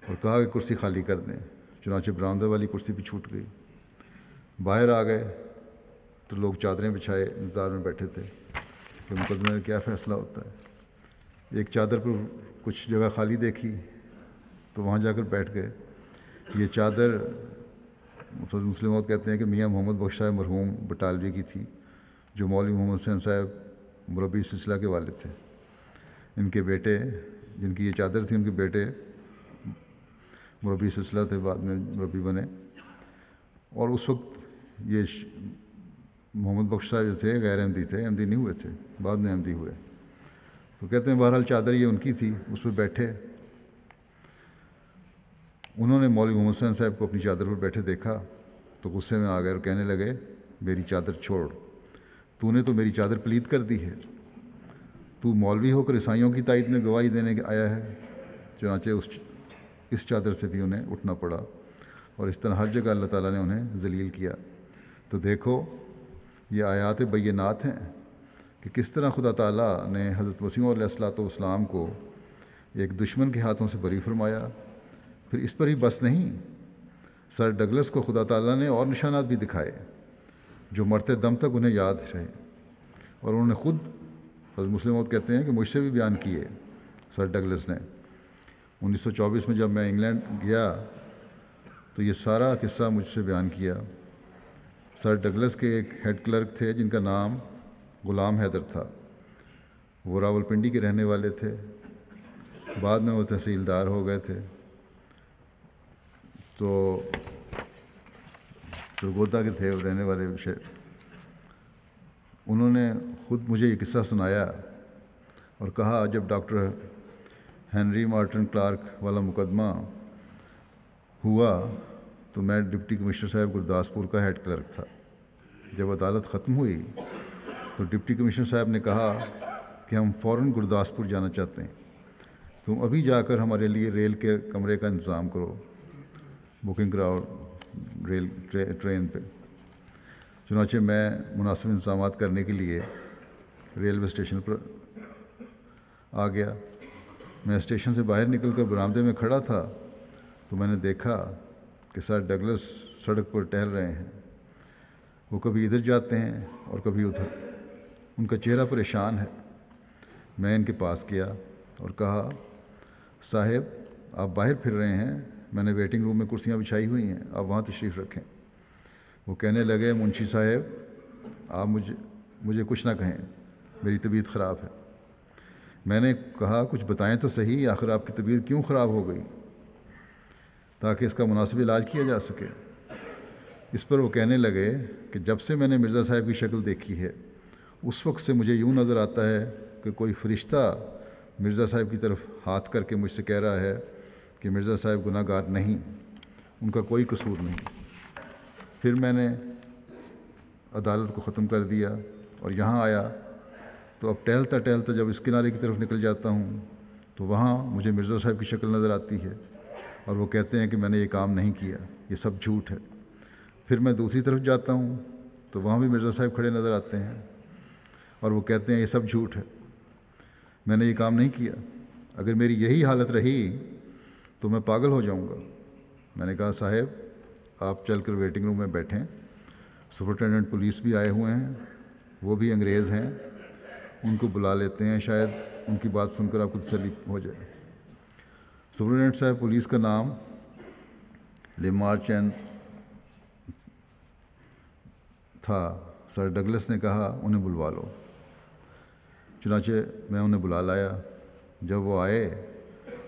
اور کہا کہ کرسی خالی کر دیں۔ چنانچہ برآمدہ والی کرسی بھی چھوٹ گئی۔ باہر آ گئے تو لوگ چادریں بچھائے انتظار میں بیٹھے تھے کہ مقدمے میں کیا فیصلہ ہوتا ہے۔ ایک چادر پر کچھ جگہ خالی دیکھی تو وہاں جا کر بیٹھ گئے۔ یہ چادر مسلم موت کہتے ہیں کہ میاں محمد بخش صاحب مرحوم بٹالوی کی تھی، جو مولوی محمد حسین صاحب مربی سلسلہ کے والد تھے۔ ان کے بیٹے، جن کی یہ چادر تھی، ان کے بیٹے مربی سلسلہ تھے، بعد میں مربی بنے، اور اس وقت یہ محمد بخش صاحب جو تھے غیر احمدی تھے، احمدی نہیں ہوئے تھے، بعد میں احمدی ہوئے۔ تو کہتے ہیں بہرحال چادر یہ ان کی تھی، اس پہ بیٹھے۔ انہوں نے مولوی محمد حسین صاحب کو اپنی چادر پر بیٹھے دیکھا تو غصے میں آ گئے اور کہنے لگے میری چادر چھوڑ، تو نے تو میری چادر پلید کر دی ہے، تو مولوی ہو کر عیسائیوں کی تائید میں گواہی دینے آیا ہے۔ چنانچہ اس چادر سے بھی انہیں اٹھنا پڑا، اور اس طرح ہر جگہ اللہ تعالیٰ نے انہیں ذلیل کیا۔ تو دیکھو یہ آیات بینات ہیں کہ کس طرح خدا تعالیٰ نے حضرت مسیح علیہ الصلوۃ والسلام کو ایک دشمن کے ہاتھوں سے بری فرمایا۔ پھر اس پر ہی بس نہیں، سر ڈگلس کو خدا تعالیٰ نے اور نشانات بھی دکھائے جو مرتے دم تک انہیں یاد رہے، اور انہوں نے خود حضرت مسلم موت کہتے ہیں کہ مجھ سے بھی بیان کیے۔ سر ڈگلس نے 1924 میں جب میں انگلینڈ گیا تو یہ سارا قصہ مجھ سے بیان کیا۔ سر ڈگلس کے ایک ہیڈ کلرک تھے جن کا نام غلام حیدر تھا، وہ راولپنڈی کے رہنے والے تھے، بعد میں وہ تحصیلدار ہو گئے تھے۔ تو سرگودا کے تھے رہنے والے شہر۔ انہوں نے خود مجھے یہ قصہ سنایا اور کہا جب ڈاکٹر ہنری مارٹن کلارک والا مقدمہ ہوا تو میں ڈپٹی کمشنر صاحب گرداسپور کا ہیڈ کلرک تھا۔ جب عدالت ختم ہوئی تو ڈپٹی کمشنر صاحب نے کہا کہ ہم فوراً گرداسپور جانا چاہتے ہیں، تم ابھی جا کر ہمارے لیے ریل کے کمرے کا انتظام کرو، بکنگ کراؤ ریل ٹرین پہ۔ چنانچہ میں مناسب انتظامات کرنے کے لیے ریلوے اسٹیشن پر آ گیا۔ میں اسٹیشن سے باہر نکل کر برآمدے میں کھڑا تھا تو میں نے دیکھا کہ سر ڈگلس سڑک پر ٹہل رہے ہیں۔ وہ کبھی ادھر جاتے ہیں اور کبھی ادھر، ان کا چہرہ پریشان ہے۔ میں ان کے پاس گیا اور کہا صاحب آپ باہر پھر رہے ہیں، میں نے ویٹنگ روم میں کرسیاں بچھائی ہوئی ہیں، آپ وہاں تشریف رکھیں۔ وہ کہنے لگے منشی صاحب آپ مجھے کچھ نہ کہیں، میری طبیعت خراب ہے۔ میں نے کہا کچھ بتائیں تو صحیح، آخر آپ کی طبیعت کیوں خراب ہو گئی تاکہ اس کا مناسب علاج کیا جا سکے۔ اس پر وہ کہنے لگے کہ جب سے میں نے مرزا صاحب کی شکل دیکھی ہے اس وقت سے مجھے یوں نظر آتا ہے کہ کوئی فرشتہ مرزا صاحب کی طرف ہاتھ کر کے مجھ سے کہہ رہا ہے کہ مرزا صاحب گناہ گار نہیں، ان کا کوئی قصور نہیں۔ پھر میں نے عدالت کو ختم کر دیا اور یہاں آیا تو اب ٹہلتا ٹہلتا جب اس کنارے کی طرف نکل جاتا ہوں تو وہاں مجھے مرزا صاحب کی شکل نظر آتی ہے اور وہ کہتے ہیں کہ میں نے یہ کام نہیں کیا، یہ سب جھوٹ ہے۔ پھر میں دوسری طرف جاتا ہوں تو وہاں بھی مرزا صاحب کھڑے نظر آتے ہیں اور وہ کہتے ہیں یہ سب جھوٹ ہے، میں نے یہ کام نہیں کیا۔ اگر میری یہی حالت رہی تو میں پاگل ہو جاؤں گا۔ میں نے کہا صاحب آپ چل کر ویٹنگ روم میں بیٹھیں، سپرنٹینڈنٹ پولیس بھی آئے ہوئے ہیں، وہ بھی انگریز ہیں، ان کو بلا لیتے ہیں، شاید ان کی بات سن کر آپ کو تسلی ہو جائے۔ سپرنٹینڈنٹ صاحب پولیس کا نام لیمارچین تھا۔ سر ڈگلس نے کہا انہیں بلوا لو۔ چنانچہ میں انہیں بلا لایا۔ جب وہ آئے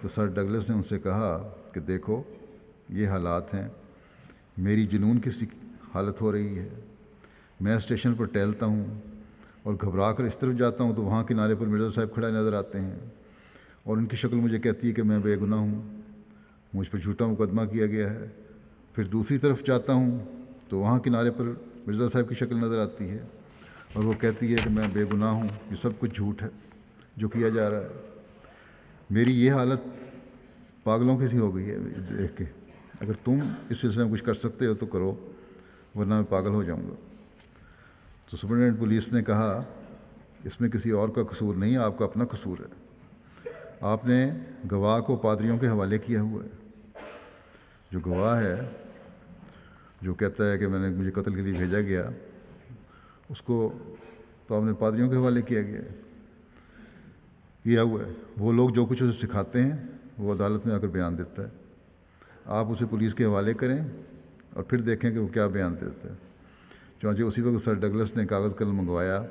تو سر ڈگلس نے ان سے کہا کہ دیکھو یہ حالات ہیں، میری جنون کی حالت ہو رہی ہے، میں اسٹیشن پر ٹہلتا ہوں اور گھبرا کر اس طرف جاتا ہوں تو وہاں کنارے پر مرزا صاحب کھڑا نظر آتے ہیں اور ان کی شکل مجھے کہتی ہے کہ میں بے گناہ ہوں، مجھ پر جھوٹا مقدمہ کیا گیا ہے۔ پھر دوسری طرف جاتا ہوں تو وہاں کنارے پر مرزا صاحب کی شکل نظر آتی ہے اور وہ کہتی ہے کہ میں بے گناہ ہوں، یہ سب کچھ جھوٹ ہے جو کیا جا رہا ہے۔ میری یہ حالت پاگلوں کی سی ہو گئی ہے دیکھ کے۔ اگر تم اس سلسلے میں کچھ کر سکتے ہو تو کرو، ورنہ میں پاگل ہو جاؤں گا۔ تو سپرنٹینڈنٹ پولیس نے کہا اس میں کسی اور کا قصور نہیں، آپ کا اپنا قصور ہے، آپ نے گواہ کو پادریوں کے حوالے کیا ہوا ہے۔ جو گواہ ہے جو کہتا ہے کہ میں نے مجھے قتل کے لیے بھیجا گیا، اس کو تو آپ نے پادریوں کے حوالے کیا ہوا ہے۔ وہ لوگ جو کچھ اسے سکھاتے ہیں وہ عدالت میں آ کر بیان دیتا ہے، آپ اسے پولیس کے حوالے کریں اور پھر دیکھیں کہ وہ کیا بیان دیتا ہے۔ چنانچہ اسی وقت سر ڈگلس نے کاغذ قلم منگوایا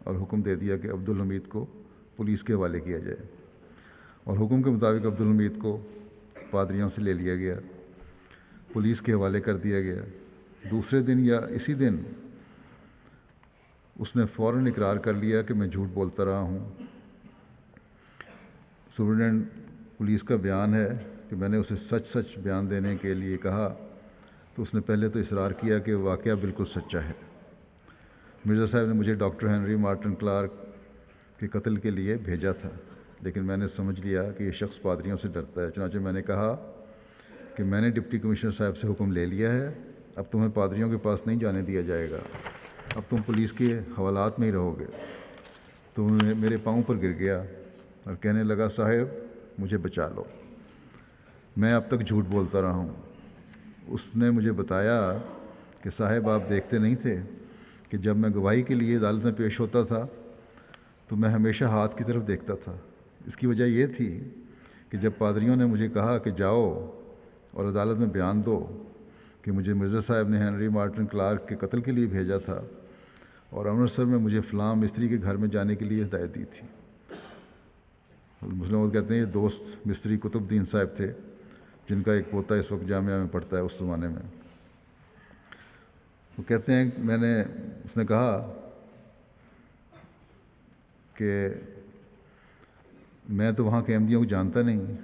اور حکم دے دیا کہ عبدالحمید کو پولیس کے حوالے کیا جائے، اور حکم کے مطابق عبدالحمید کو پادریوں سے لے لیا گیا، پولیس کے حوالے کر دیا گیا۔ دوسرے دن یا اسی دن اس نے فوراً اقرار کر لیا کہ میں جھوٹ بولتا رہا ہوں۔ سپرنٹینڈنٹ پولیس کا بیان ہے کہ میں نے اسے سچ بیان دینے کے لیے کہا تو اس نے پہلے تو اصرار کیا کہ واقعہ بالکل سچا ہے۔ مرزا صاحب نے مجھے ڈاکٹر ہنری مارٹن کلارک کے قتل کے لیے بھیجا تھا، لیکن میں نے سمجھ لیا کہ یہ شخص پادریوں سے ڈرتا ہے۔ چنانچہ میں نے کہا کہ میں نے ڈپٹی کمشنر صاحب سے حکم لے لیا ہے، اب تمہیں پادریوں کے پاس نہیں جانے دیا جائے گا، اب تم پولیس کے حوالات میں ہی رہو گے۔ تو میرے پاؤں پر گر گیا اور کہنے لگا صاحب مجھے بچا لو، میں اب تک جھوٹ بولتا رہا ہوں۔ اس نے مجھے بتایا کہ صاحب آپ دیکھتے نہیں تھے کہ جب میں گواہی کے لیے عدالت میں پیش ہوتا تھا تو میں ہمیشہ ہاتھ کی طرف دیکھتا تھا۔ اس کی وجہ یہ تھی کہ جب پادریوں نے مجھے کہا کہ جاؤ اور عدالت میں بیان دو کہ مجھے مرزا صاحب نے ہنری مارٹن کلارک کے قتل کے لیے بھیجا تھا اور امرتسر میں مجھے فلاں مستری کے گھر میں جانے کے لیے ہدایت دی تھی۔ مسلم کہتے ہیں یہ دوست مستری قطب الدین صاحب تھے، جن کا ایک پوتا اس وقت جامعہ میں پڑھتا ہے اس زمانے میں۔ وہ کہتے ہیں اس نے کہا کہ میں تو وہاں کے احمدیوں کو جانتا نہیں،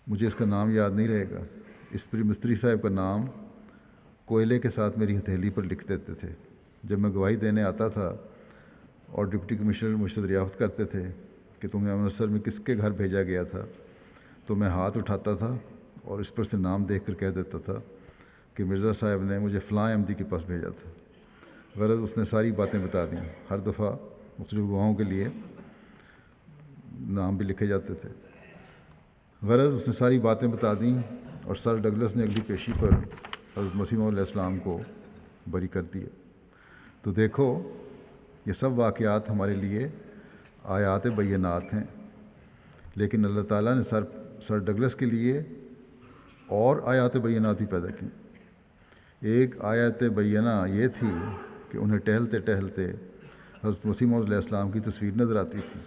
مجھے اس کا نام یاد نہیں رہے گا۔ اس پر مستری صاحب کا نام کوئلے کے ساتھ میری ہتھیلی پر لکھ دیتے تھے۔ جب میں گواہی دینے آتا تھا اور ڈپٹی کمشنر مجھ سے دریافت کرتے تھے کہ تمہیں امرتسر میں کس کے گھر بھیجا گیا تھا، تو میں ہاتھ اٹھاتا تھا اور اس پر سے نام دیکھ کر کہہ دیتا تھا کہ مرزا صاحب نے مجھے فلاں احمدی کے پاس بھیجا تھا۔ غرض اس نے ساری باتیں بتا دیں، ہر دفعہ مختلف گواہوں کے لیے نام بھی لکھے جاتے تھے۔ غرض اس نے ساری باتیں بتا دیں اور سر ڈگلس نے اگلی پیشی پر حضرت مسیح موعود علیہ السلام کو بری کر دیا۔ تو دیکھو یہ سب واقعات ہمارے لیے آیات بینات ہیں، لیکن اللہ تعالیٰ نے سر ڈگلس کے لیے اور آیات بینات ہی پیدا کی۔ ایک آیت بینہ یہ تھی کہ انہیں ٹہلتے ٹہلتے حضرت مسیح موعود علیہ السلام کی تصویر نظر آتی تھی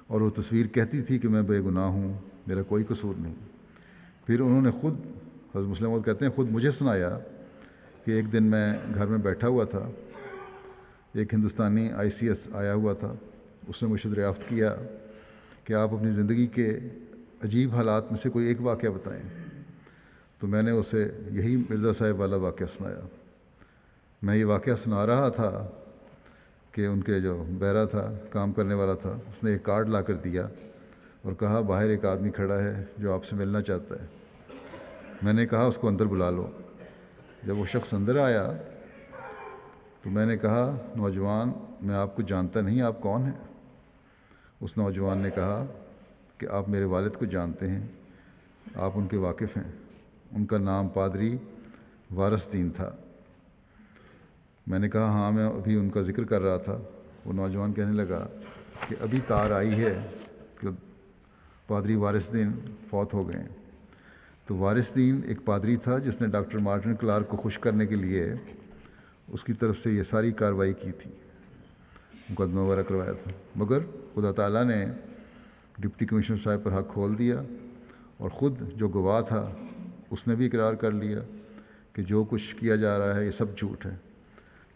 اور وہ تصویر کہتی تھی کہ میں بے گناہ ہوں، میرا کوئی قصور نہیں۔ پھر انہوں نے خود حضرت مسلم موعود کہتے ہیں خود مجھے سنایا کہ ایک دن میں گھر میں بیٹھا ہوا تھا، ایک ہندوستانی ICS آیا ہوا تھا، اس نے مجھ سے دریافت کیا کہ آپ اپنی زندگی کے عجیب حالات میں سے کوئی ایک واقعہ بتائیں۔ تو میں نے اسے یہی مرزا صاحب والا واقعہ سنایا۔ میں یہ واقعہ سنا رہا تھا کہ ان کے جو بیرا تھا، کام کرنے والا تھا، اس نے ایک کارڈ لا کر دیا اور کہا باہر ایک آدمی کھڑا ہے جو آپ سے ملنا چاہتا ہے۔ میں نے کہا اس کو اندر بلا لو۔ جب وہ شخص اندر آیا تو میں نے کہا نوجوان، میں آپ کو جانتا نہیں، آپ کون ہیں؟ اس نوجوان نے کہا کہ آپ میرے والد کو جانتے ہیں، آپ ان کے واقف ہیں۔ ان کا نام پادری وارث دین تھا۔ میں نے کہا ہاں، میں ابھی ان کا ذکر کر رہا تھا۔ وہ نوجوان کہنے لگا کہ ابھی تار آئی ہے کہ پادری وارث دین فوت ہو گئے ہیں۔ تو وارث دین ایک پادری تھا جس نے ڈاکٹر مارٹن کلارک کو خوش کرنے کے لیے اس کی طرف سے یہ ساری کارروائی کی تھی، مقدمہ وغیرہ کروایا تھا، مگر خدا تعالیٰ نے ڈپٹی کمشنر صاحب پر حق کھول دیا، اور خود جو گواہ تھا اس نے بھی اقرار کر لیا کہ جو کچھ کیا جا رہا ہے یہ سب جھوٹ ہے۔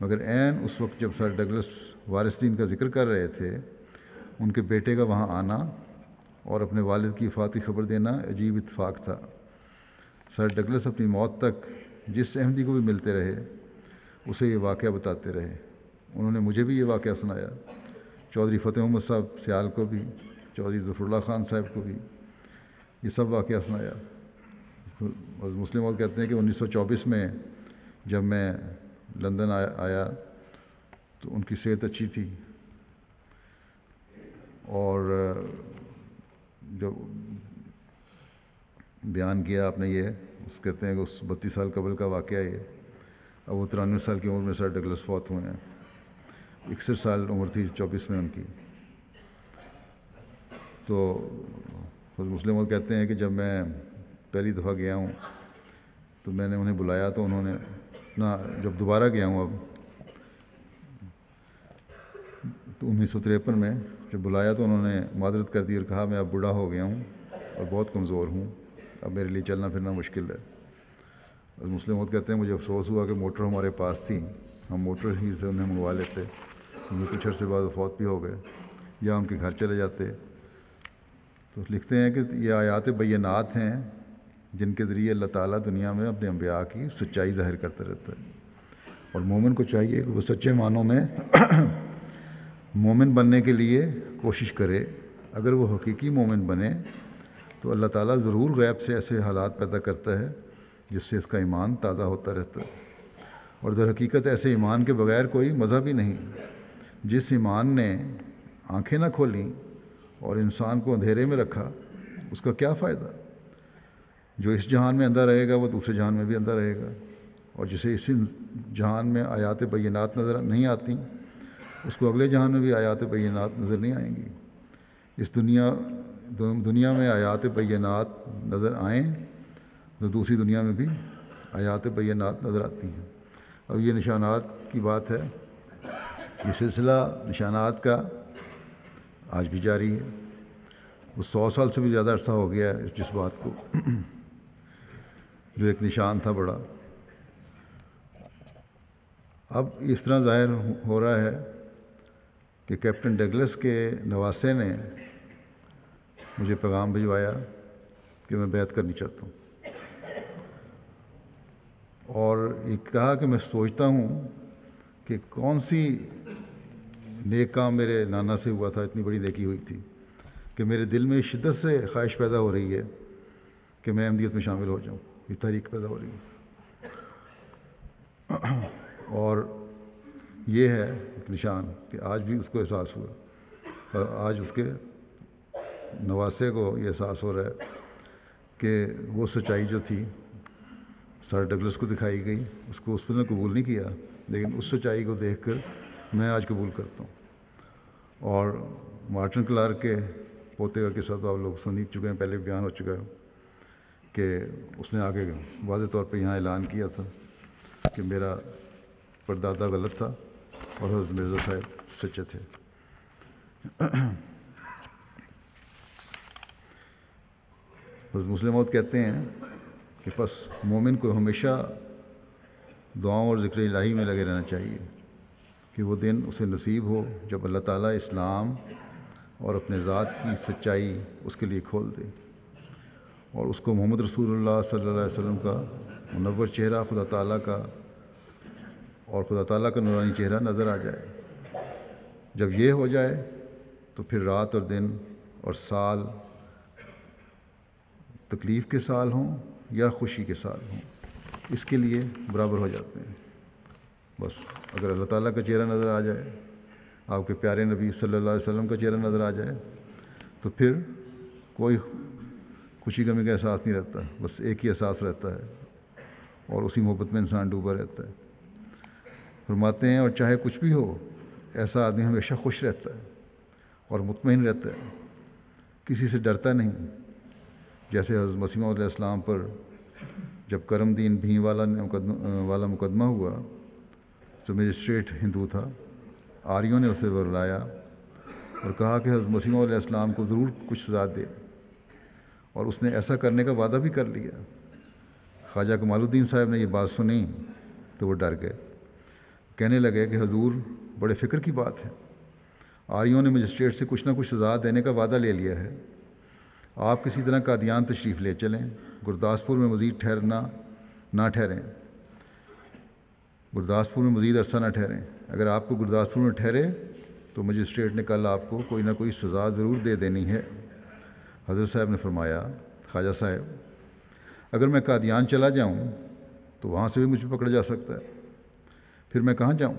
مگر عین اس وقت جب سر ڈگلس وارث دین کا ذکر کر رہے تھے، ان کے بیٹے کا وہاں آنا اور اپنے والد کی وفات کی خبر دینا عجیب اتفاق تھا۔ سر ڈگلس اپنی موت تک جس احمدی کو بھی ملتے رہے اسے یہ واقعہ بتاتے رہے۔ انہوں نے مجھے بھی یہ واقعہ سنایا، چودھری فتح محمد صاحب سیال کو بھی، چودھری ظفر اللہ خان صاحب کو بھی یہ سب واقعہ سنایا۔ مسلم اور کہتے ہیں کہ 1924 میں جب میں لندن آیا تو ان کی صحت اچھی تھی، اور جو بیان کیا آپ نے یہ کہتے ہیں کہ اس 32 سال قبل کا واقعہ یہ، اب وہ 93 سال کی عمر میں سر ڈگلس فوت ہوئے ہیں، 61 سال عمر تھی 24 میں ان کی۔ تو مسلم اور کہتے ہیں کہ جب میں پہلی دفعہ گیا ہوں تو میں نے انہیں بلایا، تو انہوں نے نہ، جب دوبارہ گیا ہوں اب تو 1953 میں جب بلایا تو انہوں نے معذرت کر دی اور کہا میں اب بوڑھا ہو گیا ہوں اور بہت کمزور ہوں، اب میرے لیے چلنا پھرنا مشکل ہے۔ اور مسلم اور کہتے ہیں مجھے افسوس ہوا کہ موٹر ہمارے پاس تھی، ہم موٹر ہی سے انہیں منگوا لیتے، کیونکہ کچھ عرصے بعد فوت بھی ہو گئے، یا ان کے گھر چلے جاتے۔ تو لکھتے ہیں کہ یہ آیات بینات ہیں جن کے ذریعے اللہ تعالیٰ دنیا میں اپنے انبیاء کی سچائی ظاہر کرتا رہتا ہے، اور مومن کو چاہیے کہ وہ سچے معنوں میں مومن بننے کے لیے کوشش کرے۔ اگر وہ حقیقی مومن بنے تو اللہ تعالیٰ ضرور غیب سے ایسے حالات پیدا کرتا ہے جس سے اس کا ایمان تازہ ہوتا رہتا ہے، اور در حقیقت ایسے ایمان کے بغیر کوئی مذہب ہی نہیں۔ جس ایمان نے آنکھیں نہ کھولیں اور انسان کو اندھیرے میں رکھا، اس کا کیا فائدہ؟ جو اس جہان میں اندھا رہے گا وہ دوسرے جہان میں بھی اندھا رہے گا، اور جسے اسی جہان میں آیات بینات نظر نہیں آتی اس کو اگلے جہان میں بھی آیات بینات نظر نہیں آئیں گی۔ اس دنیا میں آیات بینات نظر آئیں تو دوسری دنیا میں بھی آیات بینات نظر آتی ہیں۔ اب یہ نشانات کی بات ہے، یہ سلسلہ نشانات کا آج بھی جاری ہے۔ وہ 100 سال سے بھی زیادہ عرصہ ہو گیا ہے جس بات کو، جو ایک نشان تھا بڑا، اب اس طرح ظاہر ہو رہا ہے کہ کیپٹن ڈگلس کے نواسے نے مجھے پیغام بھجوایا کہ میں بیعت کرنی چاہتا ہوں، اور یہ کہا کہ میں سوچتا ہوں کہ کون سی نیک کام میرے نانا سے ہوا تھا، اتنی بڑی نیکی ہوئی تھی کہ میرے دل میں شدت سے خواہش پیدا ہو رہی ہے کہ میں احمدیت میں شامل ہو جاؤں، یہ تحریک پیدا ہو رہی ہے۔ اور یہ ہے ایک نشان کہ آج بھی اس کو احساس ہوا، اور آج اس کے نواسے کو یہ احساس ہو رہا ہے کہ وہ سچائی جو تھی سر ڈگلس کو دکھائی گئی، اس کو اس نے قبول نہیں کیا، لیکن اس سچائی کو دیکھ کر میں آج قبول کرتا ہوں۔ اور مارٹن کلارک کے پوتے کا قصہ تو آپ لوگ سن ہی چکے ہیں، پہلے بیان ہو چکا ہے کہ اس نے آگے واضح طور پہ یہاں اعلان کیا تھا کہ میرا پردادا غلط تھا اور حضرت مرزا صاحب سچے تھے۔ حضرت مسلم موعود کہتے ہیں کہ پس مومن کو ہمیشہ دعاؤں اور ذکر الہی میں لگے رہنا چاہیے کہ وہ دن اسے نصیب ہو جب اللہ تعالیٰ اسلام اور اپنے ذات کی سچائی اس کے لیے کھول دے، اور اس کو محمد رسول اللہ صلی اللہ علیہ وسلم کا منور چہرہ خدا تعالیٰ کا اور خدا تعالیٰ کا نورانی چہرہ نظر آ جائے۔ جب یہ ہو جائے تو پھر رات اور دن اور سال تکلیف کے سال ہوں یا خوشی کے سال ہوں، اس کے لیے برابر ہو جاتے ہیں۔ بس اگر اللہ تعالیٰ کا چہرہ نظر آ جائے، آپ کے پیارے نبی صلی اللہ علیہ وسلم کا چہرہ نظر آ جائے، تو پھر کوئی خوشی غمی کا احساس نہیں رہتا، بس ایک ہی احساس رہتا ہے اور اسی محبت میں انسان ڈوبا رہتا ہے۔ فرماتے ہیں اور چاہے کچھ بھی ہو، ایسا آدمی ہمیشہ خوش رہتا ہے اور مطمئن رہتا ہے، کسی سے ڈرتا نہیں۔ جیسے حضرت مسیح علیہ السلام پر جب کرم دین بھیں والا مقدمہ ہوا، جو مجسٹریٹ ہندو تھا، آریوں نے اسے ورلایا اور کہا کہ حضرت مسیح علیہ السلام کو ضرور کچھ سزا دے، اور اس نے ایسا کرنے کا وعدہ بھی کر لیا۔ خواجہ کمال الدین صاحب نے یہ بات سنی تو وہ ڈر گئے، کہنے لگے کہ حضور بڑے فکر کی بات ہے، آریوں نے مجسٹریٹ سے کچھ نہ کچھ سزا دینے کا وعدہ لے لیا ہے، آپ کسی طرح قادیان تشریف لے چلیں، گرداسپور میں مزید نہ ٹھہریں، گرداسپور میں مزید عرصہ نہ ٹھہریں۔ اگر آپ کو گرداسپور میں ٹھہرے تو مجسٹریٹ نے کل آپ کو کوئی نہ کوئی سزا ضرور دے دینی ہے۔ حضرت صاحب نے فرمایا، خواجہ صاحب اگر میں قادیان چلا جاؤں تو وہاں سے بھی مجھ پہ پکڑا جا سکتا ہے، پھر میں کہاں جاؤں؟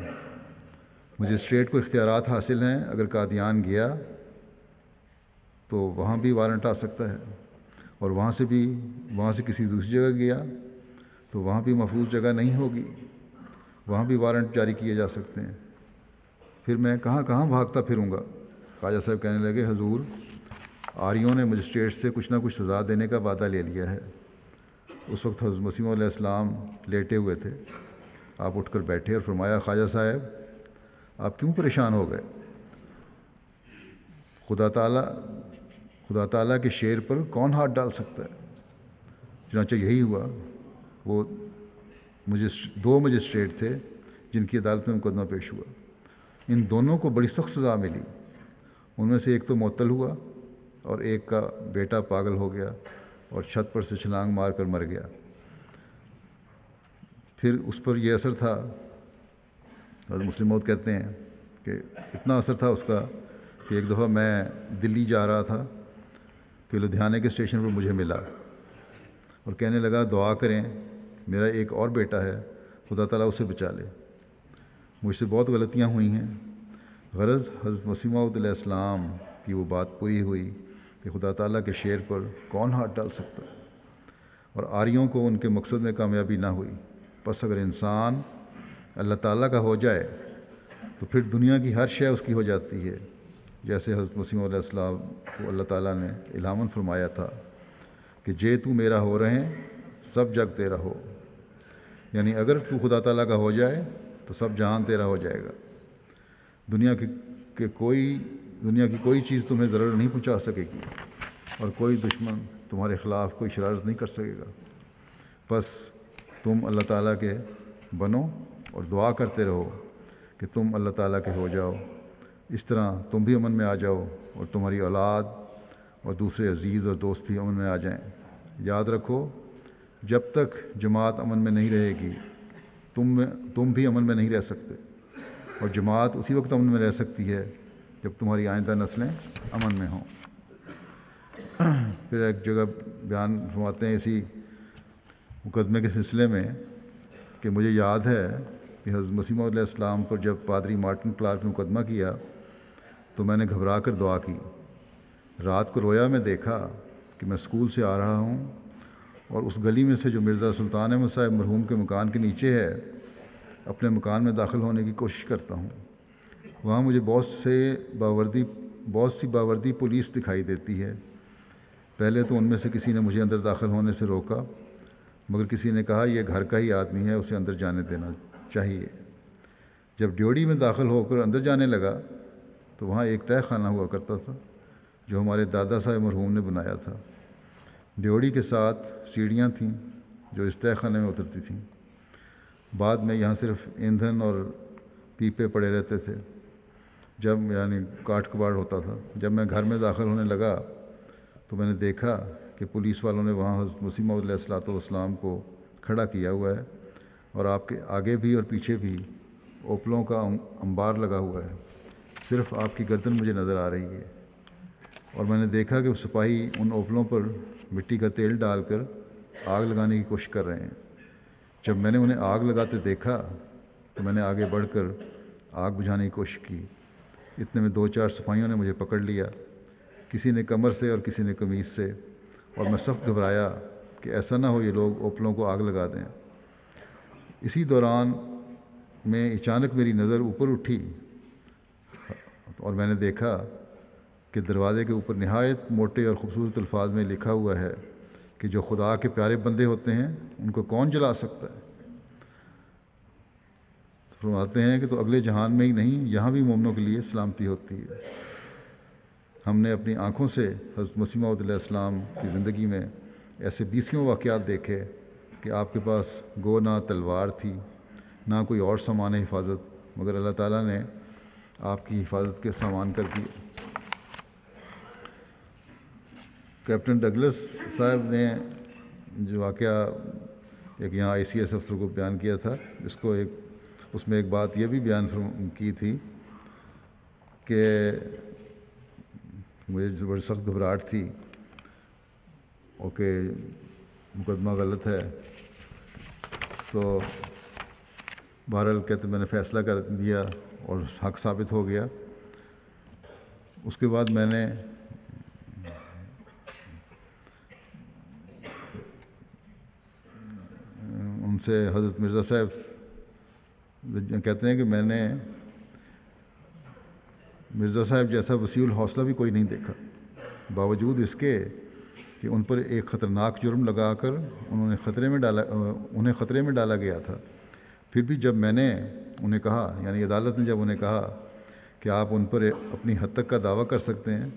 مجسٹریٹ کو اختیارات حاصل ہیں، اگر قادیان گیا تو وہاں بھی وارنٹ آ سکتا ہے، اور وہاں سے کسی دوسری جگہ گیا تو وہاں بھی محفوظ جگہ نہیں ہوگی، وہاں بھی وارنٹ جاری کیے جا سکتے ہیں، پھر میں کہاں بھاگتا پھروں گا؟ خواجہ صاحب کہنے لگے، حضور آریوں نے مجسٹریٹ سے کچھ نہ کچھ سزا دینے کا وعدہ لے لیا ہے۔ اس وقت حضرت مسیح علیہ السلام لیٹے ہوئے تھے، آپ اٹھ کر بیٹھے اور فرمایا، خواجہ صاحب آپ کیوں پریشان ہو گئے؟ خدا تعالیٰ کے شیر پر کون ہاتھ ڈال سکتا ہے؟ چنانچہ یہی ہوا، وہ دو مجسٹریٹ تھے جن کی عدالت میں مقدمہ پیش ہوا، ان دونوں کو بڑی سخت سزا ملی، ان میں سے ایک تو معطل ہوا اور ایک کا بیٹا پاگل ہو گیا اور چھت پر سے چھلانگ مار کر مر گیا۔ پھر اس پر یہ اثر تھا، حضرت مسلم موعود کہتے ہیں کہ اتنا اثر تھا اس کا کہ ایک دفعہ میں دلی جا رہا تھا کہ لدھیانے کے اسٹیشن پر مجھے ملا اور کہنے لگا، دعا کریں میرا ایک اور بیٹا ہے، خدا تعالیٰ اسے بچا لے، مجھ سے بہت غلطیاں ہوئی ہیں۔ غرض حضرت مسیح موعود علیہ السلام کی وہ بات پوری ہوئی کہ خدا تعالیٰ کے شیر پر کون ہاتھ ڈال سکتا ہے، اور آریوں کو ان کے مقصد میں کامیابی نہ ہوئی۔ بس اگر انسان اللہ تعالیٰ کا ہو جائے تو پھر دنیا کی ہر شے اس کی ہو جاتی ہے، جیسے حضرت مسیح علیہ السلام کو اللہ تعالیٰ نے الہاماً فرمایا تھا کہ جے تو میرا ہو رہے سب جگ تیرا ہو، یعنی اگر تو خدا تعالیٰ کا ہو جائے تو سب جہان تیرا ہو جائے گا۔ دنیا کی کوئی چیز تمہیں ضرر نہیں پہنچا سکے گی، اور کوئی دشمن تمہارے خلاف کوئی شرارت نہیں کر سکے گا۔ بس تم اللہ تعالیٰ کے بنو اور دعا کرتے رہو کہ تم اللہ تعالیٰ کے ہو جاؤ، اس طرح تم بھی امن میں آ جاؤ اور تمہاری اولاد اور دوسرے عزیز اور دوست بھی امن میں آ جائیں۔ یاد رکھو، جب تک جماعت امن میں نہیں رہے گی تم بھی امن میں نہیں رہ سکتے، اور جماعت اسی وقت امن میں رہ سکتی ہے جب تمہاری آئندہ نسلیں امن میں ہوں۔ پھر ایک جگہ بیان فرماتے ہیں اسی مقدمے کے سلسلے میں کہ مجھے یاد ہے کہ حضرت مسیح علیہ السلام پر جب پادری مارٹن کلارک نے مقدمہ کیا تو میں نے گھبرا کر دعا کی۔ رات کو رویا میں دیکھا کہ میں اسکول سے آ رہا ہوں اور اس گلی میں سے جو مرزا سلطان احمد صاحب مرحوم کے مکان کے نیچے ہے، اپنے مکان میں داخل ہونے کی کوشش کرتا ہوں۔ وہاں مجھے بہت سی باوردی پولیس دکھائی دیتی ہے۔ پہلے تو ان میں سے کسی نے مجھے اندر داخل ہونے سے روکا، مگر کسی نے کہا یہ گھر کا ہی آدمی ہے، اسے اندر جانے دینا چاہیے۔ جب ڈیوڑی میں داخل ہو کر اندر جانے لگا تو وہاں ایک تہہ خانہ ہوا کرتا تھا جو ہمارے دادا صاحب مرحوم نے بنایا تھا۔ ڈیوڑی کے ساتھ سیڑھیاں تھیں جو اس تہہ خانے میں اترتی تھیں۔ بعد میں یہاں صرف ایندھن اور پیپے پڑے رہتے تھے، یعنی کاٹ کباڑ ہوتا تھا۔ جب میں گھر میں داخل ہونے لگا تو میں نے دیکھا کہ کہ پولیس والوں نے وہاں حضرت مسیح موعود علیہ الصلوۃ والسلام کو کھڑا کیا ہوا ہے، اور آپ کے آگے بھی اور پیچھے بھی اوپلوں کا انبار لگا ہوا ہے، صرف آپ کی گردن مجھے نظر آ رہی ہے۔ اور میں نے دیکھا کہ وہ سپاہی ان اوپلوں پر مٹی کا تیل ڈال کر آگ لگانے کی کوشش کر رہے ہیں۔ جب میں نے انہیں آگ لگاتے دیکھا تو میں نے آگے بڑھ کر آگ بجھانے کی کوشش کی۔ اتنے میں 2-4 سپاہیوں نے مجھے پکڑ لیا، کسی نے کمر سے اور کسی نے قمیص سے، اور میں سخت گھبرایا کہ ایسا نہ ہو یہ لوگ اوپلوں کو آگ لگا دیں۔ اسی دوران میں اچانک میری نظر اوپر اٹھی اور میں نے دیکھا کہ دروازے کے اوپر نہایت موٹے اور خوبصورت الفاظ میں لکھا ہوا ہے کہ جو خدا کے پیارے بندے ہوتے ہیں ان کو کون جلا سکتا ہے۔ فرماتے ہیں کہ تو اگلے جہان میں ہی نہیں، یہاں بھی مومنوں کے لیے سلامتی ہوتی ہے۔ ہم نے اپنی آنکھوں سے حضرت مسیح موعود علیہ السلام کی زندگی میں ایسے 20 واقعات دیکھے کہ آپ کے پاس گو نہ تلوار تھی، نہ کوئی اور سامان حفاظت، مگر اللہ تعالیٰ نے آپ کی حفاظت کے سامان کر دیے۔ کیپٹن ڈگلس صاحب نے جو واقعہ ایک یہاں ICS افسر کو بیان کیا تھا، اس میں ایک بات یہ بھی بیان کی تھی کہ مجھے بڑی سخت گھبراہٹ تھی اور کہ مقدمہ غلط ہے، تو بہرحال کہتے میں نے فیصلہ کر دیا اور حق ثابت ہو گیا۔ اس کے بعد میں نے ان سے حضرت مرزا صاحب کہتے ہیں کہ میں نے مرزا صاحب جیسا وسیع الحوصلہ بھی کوئی نہیں دیکھا، باوجود اس کے کہ ان پر ایک خطرناک جرم لگا کر انہیں خطرے میں ڈالا گیا تھا۔ پھر بھی جب میں نے انہیں کہا، یعنی عدالت نے جب انہیں کہا کہ آپ ان پر اپنی حد تک کا دعویٰ کر سکتے ہیں،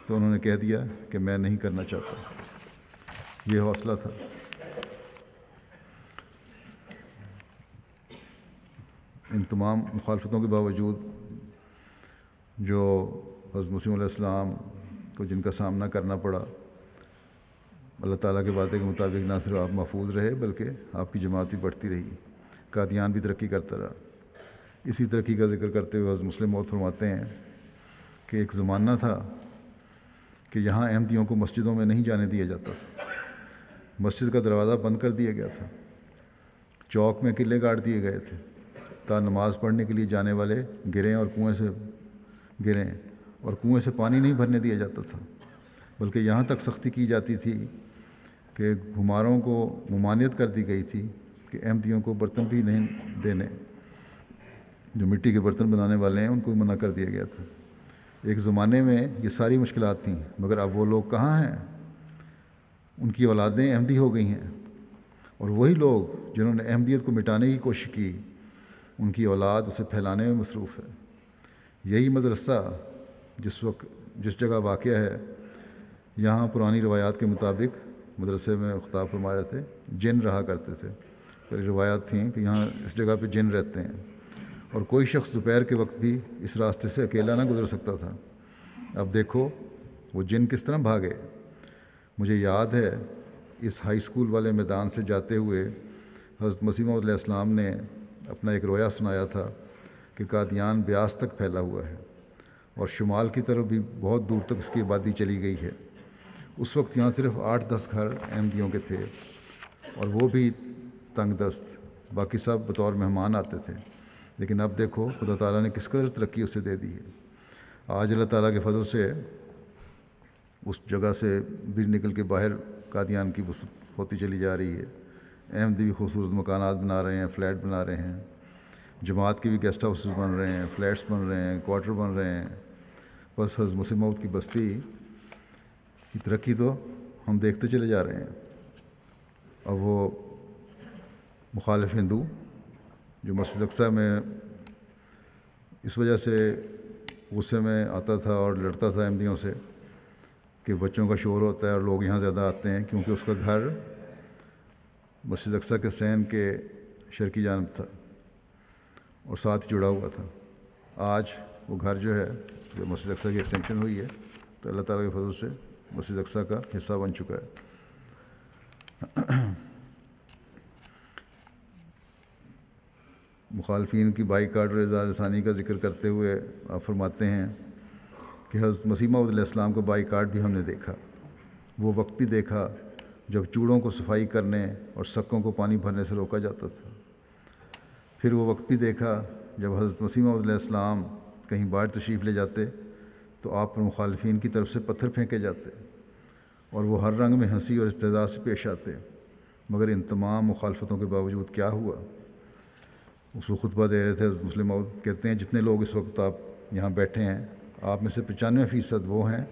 تو انہوں نے کہہ دیا کہ میں نہیں کرنا چاہتا۔ یہ حوصلہ تھا۔ ان تمام مخالفتوں کے باوجود جو حضرت مسیح علیہ السلام کو جن کا سامنا کرنا پڑا، اللہ تعالیٰ کے وعدے کے مطابق نہ صرف آپ محفوظ رہے بلکہ آپ کی جماعت بھی بڑھتی رہی، قادیان بھی ترقی کرتا رہا۔ اسی ترقی کا ذکر کرتے ہوئے حضرت مسلم موعود فرماتے ہیں کہ ایک زمانہ تھا کہ یہاں احمدیوں کو مسجدوں میں نہیں جانے دیا جاتا تھا، مسجد کا دروازہ بند کر دیا گیا تھا، چوک میں قلعے گاڑ دیے گئے تھے تا نماز پڑھنے کے لیے جانے والے گریں اور کنویں سے پانی نہیں بھرنے دیا جاتا تھا، بلکہ یہاں تک سختی کی جاتی تھی کہ گھماروں کو ممانعت کر دی گئی تھی کہ احمدیوں کو برتن بھی نہیں دینے، جو مٹی کے برتن بنانے والے ہیں ان کو منع کر دیا گیا تھا۔ ایک زمانے میں یہ ساری مشکلات تھیں، مگر اب وہ لوگ کہاں ہیں؟ ان کی اولادیں احمدی ہو گئی ہیں، اور وہی لوگ جنہوں نے احمدیت کو مٹانے کی کوشش کی، ان کی اولاد اسے پھیلانے میں مصروف ہے۔ یہی مدرسہ جس جگہ واقع ہے، یہاں پرانی روایات کے مطابق مدرسے میں خطاب فرما رہے تھے، جن رہا کرتے تھے۔ پہلے روایات تھیں کہ یہاں اس جگہ پہ جن رہتے ہیں، اور کوئی شخص دوپہر کے وقت بھی اس راستے سے اکیلا نہ گزر سکتا تھا۔ اب دیکھو وہ جن کس طرح بھاگے۔ مجھے یاد ہے اس ہائی اسکول والے میدان سے جاتے ہوئے حضرت مسیح موعود علیہ السلام نے اپنا ایک رویا سنایا تھا کہ قادیان بیاس تک پھیلا ہوا ہے اور شمال کی طرف بھی بہت دور تک اس کی آبادی چلی گئی ہے۔ اس وقت یہاں صرف 8-10 گھر احمدیوں کے تھے، اور وہ بھی تنگ دست، باقی سب بطور مہمان آتے تھے۔ لیکن اب دیکھو خدا تعالیٰ نے کس قدر ترقی اسے دے دی ہے۔ آج اللہ تعالیٰ کے فضل سے اس جگہ سے بھی نکل کے باہر قادیان کی وسعت ہوتی چلی جا رہی ہے۔ احمدی بھی خوبصورت مکانات بنا رہے ہیں، فلیٹ بنا رہے ہیں، جماعت کے بھی گیسٹ ہاؤسز بن رہے ہیں، فلیٹس بن رہے ہیں، کوارٹر بن رہے ہیں۔ بس حضرت مسیح موعود کی بستی کی ترقی تو ہم دیکھتے چلے جا رہے ہیں۔ اب وہ مخالف ہندو جو مسجد اقصیٰ میں اس وجہ سے غصے میں آتا تھا اور لڑتا تھا احمدیوں سے کہ بچوں کا شور ہوتا ہے اور لوگ یہاں زیادہ آتے ہیں، کیونکہ اس کا گھر مسجد اقصیٰ کے سین کے شرقی جانب تھا اور ساتھ جڑا ہوا تھا۔ آج وہ گھر جو ہے، جو مسجد اقصیٰ کی ایکسٹینشن ہوئی ہے، تو اللہ تعالیٰ کے فضل سے مسجد اقصیٰ کا حصہ بن چکا ہے۔ مخالفین کی بائیکاٹ اور اظہار رسانی کا ذکر کرتے ہوئے آپ فرماتے ہیں کہ حضرت مسیح موعود علیہ السلام کا بائیکاٹ بھی ہم نے دیکھا، وہ وقت بھی دیکھا جب چوڑوں کو صفائی کرنے اور سکوں کو پانی بھرنے سے روکا جاتا تھا۔ پھر وہ وقت بھی دیکھا جب حضرت مسیح موعود علیہ السلام کہیں باہر تشریف لے جاتے تو آپ پر مخالفین کی طرف سے پتھر پھینکے جاتے اور وہ ہر رنگ میں ہنسی اور استہزاء سے پیش آتے، مگر ان تمام مخالفتوں کے باوجود کیا ہوا؟ اس کو خطبہ دے رہے تھے حضرت مسلم موعود، کہتے ہیں جتنے لوگ اس وقت آپ یہاں بیٹھے ہیں آپ میں سے 95% وہ ہیں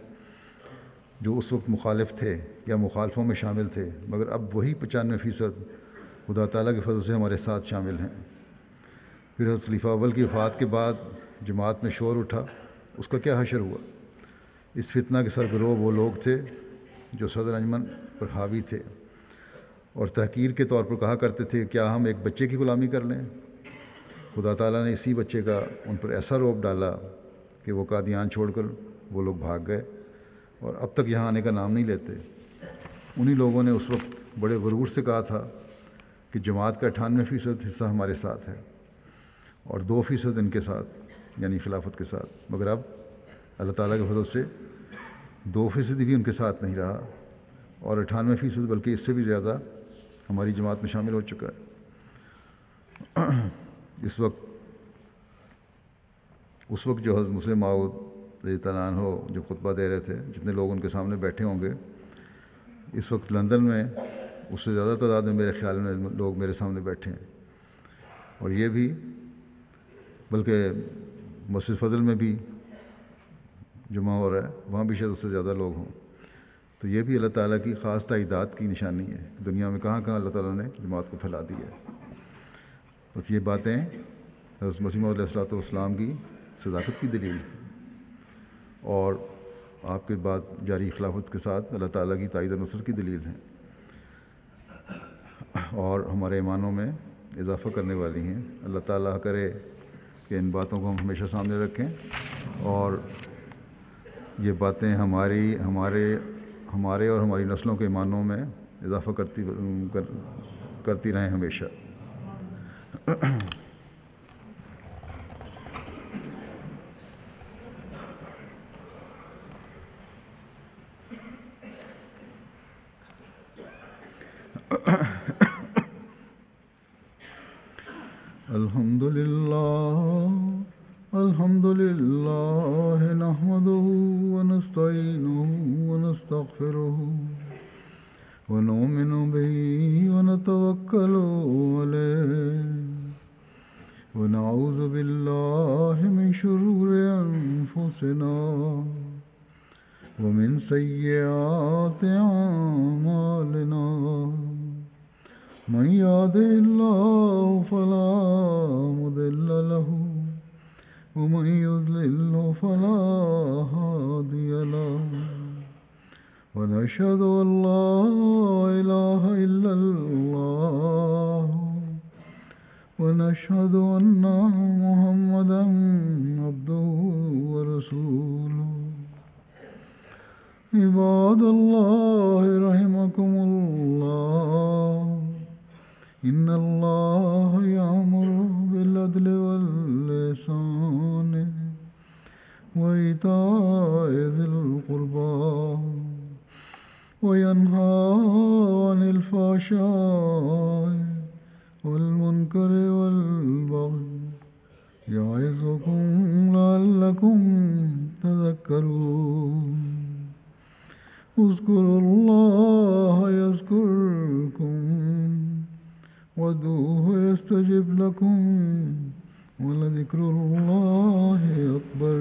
جو اس وقت مخالف تھے یا مخالفوں میں شامل تھے، مگر اب وہی 95% خدا تعالیٰ کے فضل سے ہمارے ساتھ شامل ہیں۔ پھر حضرت خلیفہ اول کی وفات کے بعد جماعت میں شور اٹھا، اس کا کیا حشر ہوا؟ اس فتنہ کے سرگروہ وہ لوگ تھے جو صدر انجمن پر حاوی تھے اور تحقیر کے طور پر کہا کرتے تھے کیا ہم ایک بچے کی غلامی کر لیں؟ خدا تعالیٰ نے اسی بچے کا ان پر ایسا روب ڈالا کہ وہ قادیان چھوڑ کر وہ لوگ بھاگ گئے اور اب تک یہاں آنے کا نام نہیں لیتے۔ انہی لوگوں نے اس وقت بڑے غرور سے کہا تھا کہ جماعت کا 98% حصہ ہمارے ساتھ ہے اور 2% ان کے ساتھ یعنی خلافت کے ساتھ، مگر اب اللہ تعالیٰ کے فضل سے 2% بھی ان کے ساتھ نہیں رہا اور 98% بلکہ اس سے بھی زیادہ ہماری جماعت میں شامل ہو چکا ہے۔ اس وقت جو حضرت مسلم موعود رضی اللہ عنہ جو خطبہ دے رہے تھے، جتنے لوگ ان کے سامنے بیٹھے ہوں گے، اس وقت لندن میں اس سے زیادہ تعداد میں میرے خیال میں لوگ میرے سامنے بیٹھے ہیں، اور یہ بھی بلکہ مسجد فضل میں بھی جمعہ ہو رہا ہے، وہاں بھی شاید اس سے زیادہ لوگ ہوں۔ تو یہ بھی اللہ تعالیٰ کی خاص تائیدات کی نشانی ہے، دنیا میں کہاں کہاں اللہ تعالیٰ نے جماعت کو پھیلا دی ہے۔ بس یہ باتیں حضرت مسیح موعود علیہ السلام کی صداقت کی دلیل ہے اور آپ کے بعد جاری خلافت کے ساتھ اللہ تعالیٰ کی تائید و نصرت کی دلیل ہیں اور ہمارے ایمانوں میں اضافہ کرنے والی ہیں۔ اللہ تعالیٰ کرے کہ ان باتوں کو ہم ہمیشہ سامنے رکھیں اور یہ باتیں ہمارے اور ہماری نسلوں کے ایمانوں میں اضافہ کرتی رہیں ہمیشہ۔ الحمد للہ نحمده ونستعینه ونستغفره ونؤمن به ونتوکل علیہ ونعوذ باللہ من شرور انفسنا ومن سیئات اعمالنا من يهده الله فلا مضل له ومن يضلل فلا هادي له ونشهد أن لا إله إلا الله ونشهد أن محمدا عبده ورسوله عباد الله رحمكم الله إن الله يأمر بالعدل والإحسان وإيتاء ذي القربى وينهى عن الفحشاء والمنكر والبغي يعظكم لعلكم تذكرون اذكروا الله يذكركم وادعوه يستجب لكم ولذكر الله أكبر